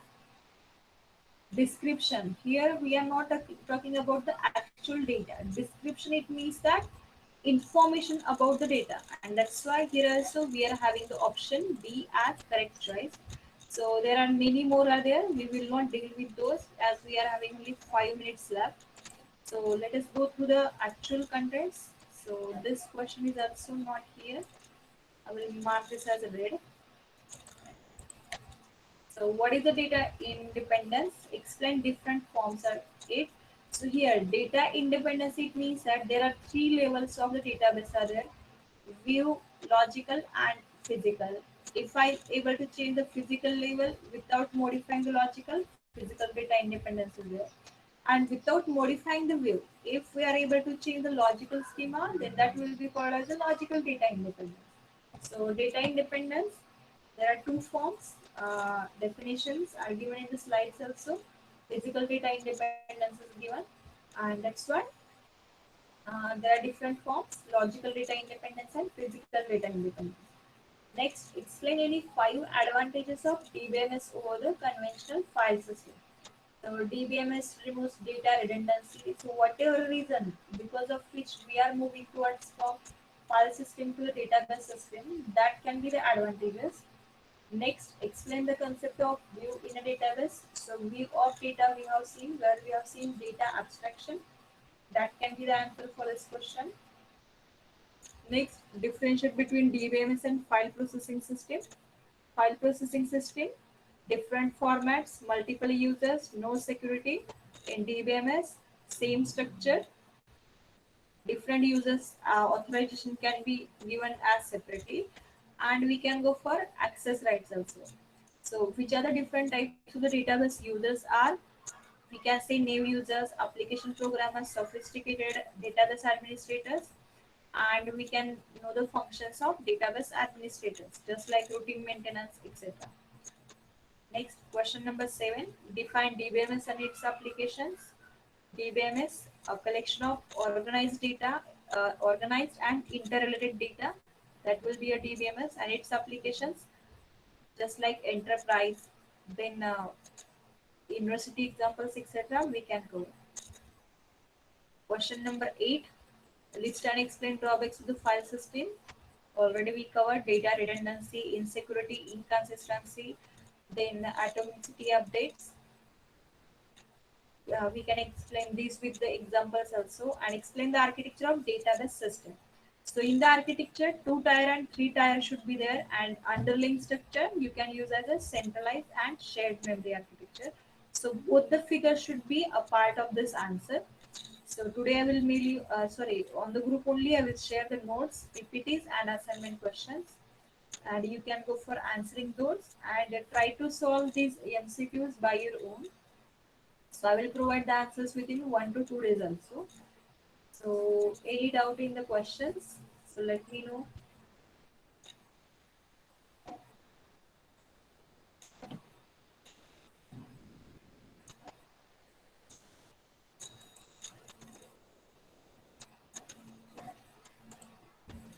description. Here we are not talking about the actual data. Description, it means that information about the data, and that's why here also we are having the option B as correct choice. So there are many more are there. We will not deal with those as we are having only 5 minutes left. So let us go through the actual contents. So this question is also not here. I will mark this as a red. So what is the data independence? Explain different forms of it. So here data independence, it means that there are three levels of the database are there: view, logical and physical. If I able to change the physical level without modifying the logical, physical data independence is there. And without modifying the view, if we are able to change the logical schema, then that will be called as a logical data independence. So data independence, there are two forms. Definitions are given in the slides also. Physical data independence is given, and that's why there are different forms: logical data independence and physical data independence. Next, explain any 5 advantages of DBMS over the conventional file system. So DBMS removes data redundancy. So whatever reason because of which we are moving towards from file system to the database system, that can be the advantages. Next, explain the concept of view in a database. So view of data we have seen, where we have seen data abstraction. That can be the answer for this question. Next, differentiate between DBMS and file processing system. File processing system, different formats, multiple users, no security. In DBMS, same structure, different users authorization can be given as separately, and we can go for access rights also. So which are the different types of the database users are? We can say name users, application programmers, sophisticated database administrators, and we can know the functions of database administrators just like routine maintenance, etc. Next, question number 7. Define DBMS and its applications. DBMS, a collection of organized and interrelated data. That will be a DBMS, and its applications, just like enterprise, then university examples, etc. We can go. Question number 8. List and explain drawbacks of the file system. Already we covered data redundancy, insecurity, inconsistency, then atomicity updates. We can explain these with the examples also, and explain the architecture of database system. So in the architecture, 2 tier and 3 tier should be there, and underlying structure you can use as a centralized and shared memory architecture. So both the figures should be a part of this answer. So today I will mail you, on the group only I will share the notes, PPTs and assignment questions, and you can go for answering those and try to solve these MCQs by your own. So I will provide the answers within 1 to 2 days also. So any doubt in the questions? So let me know.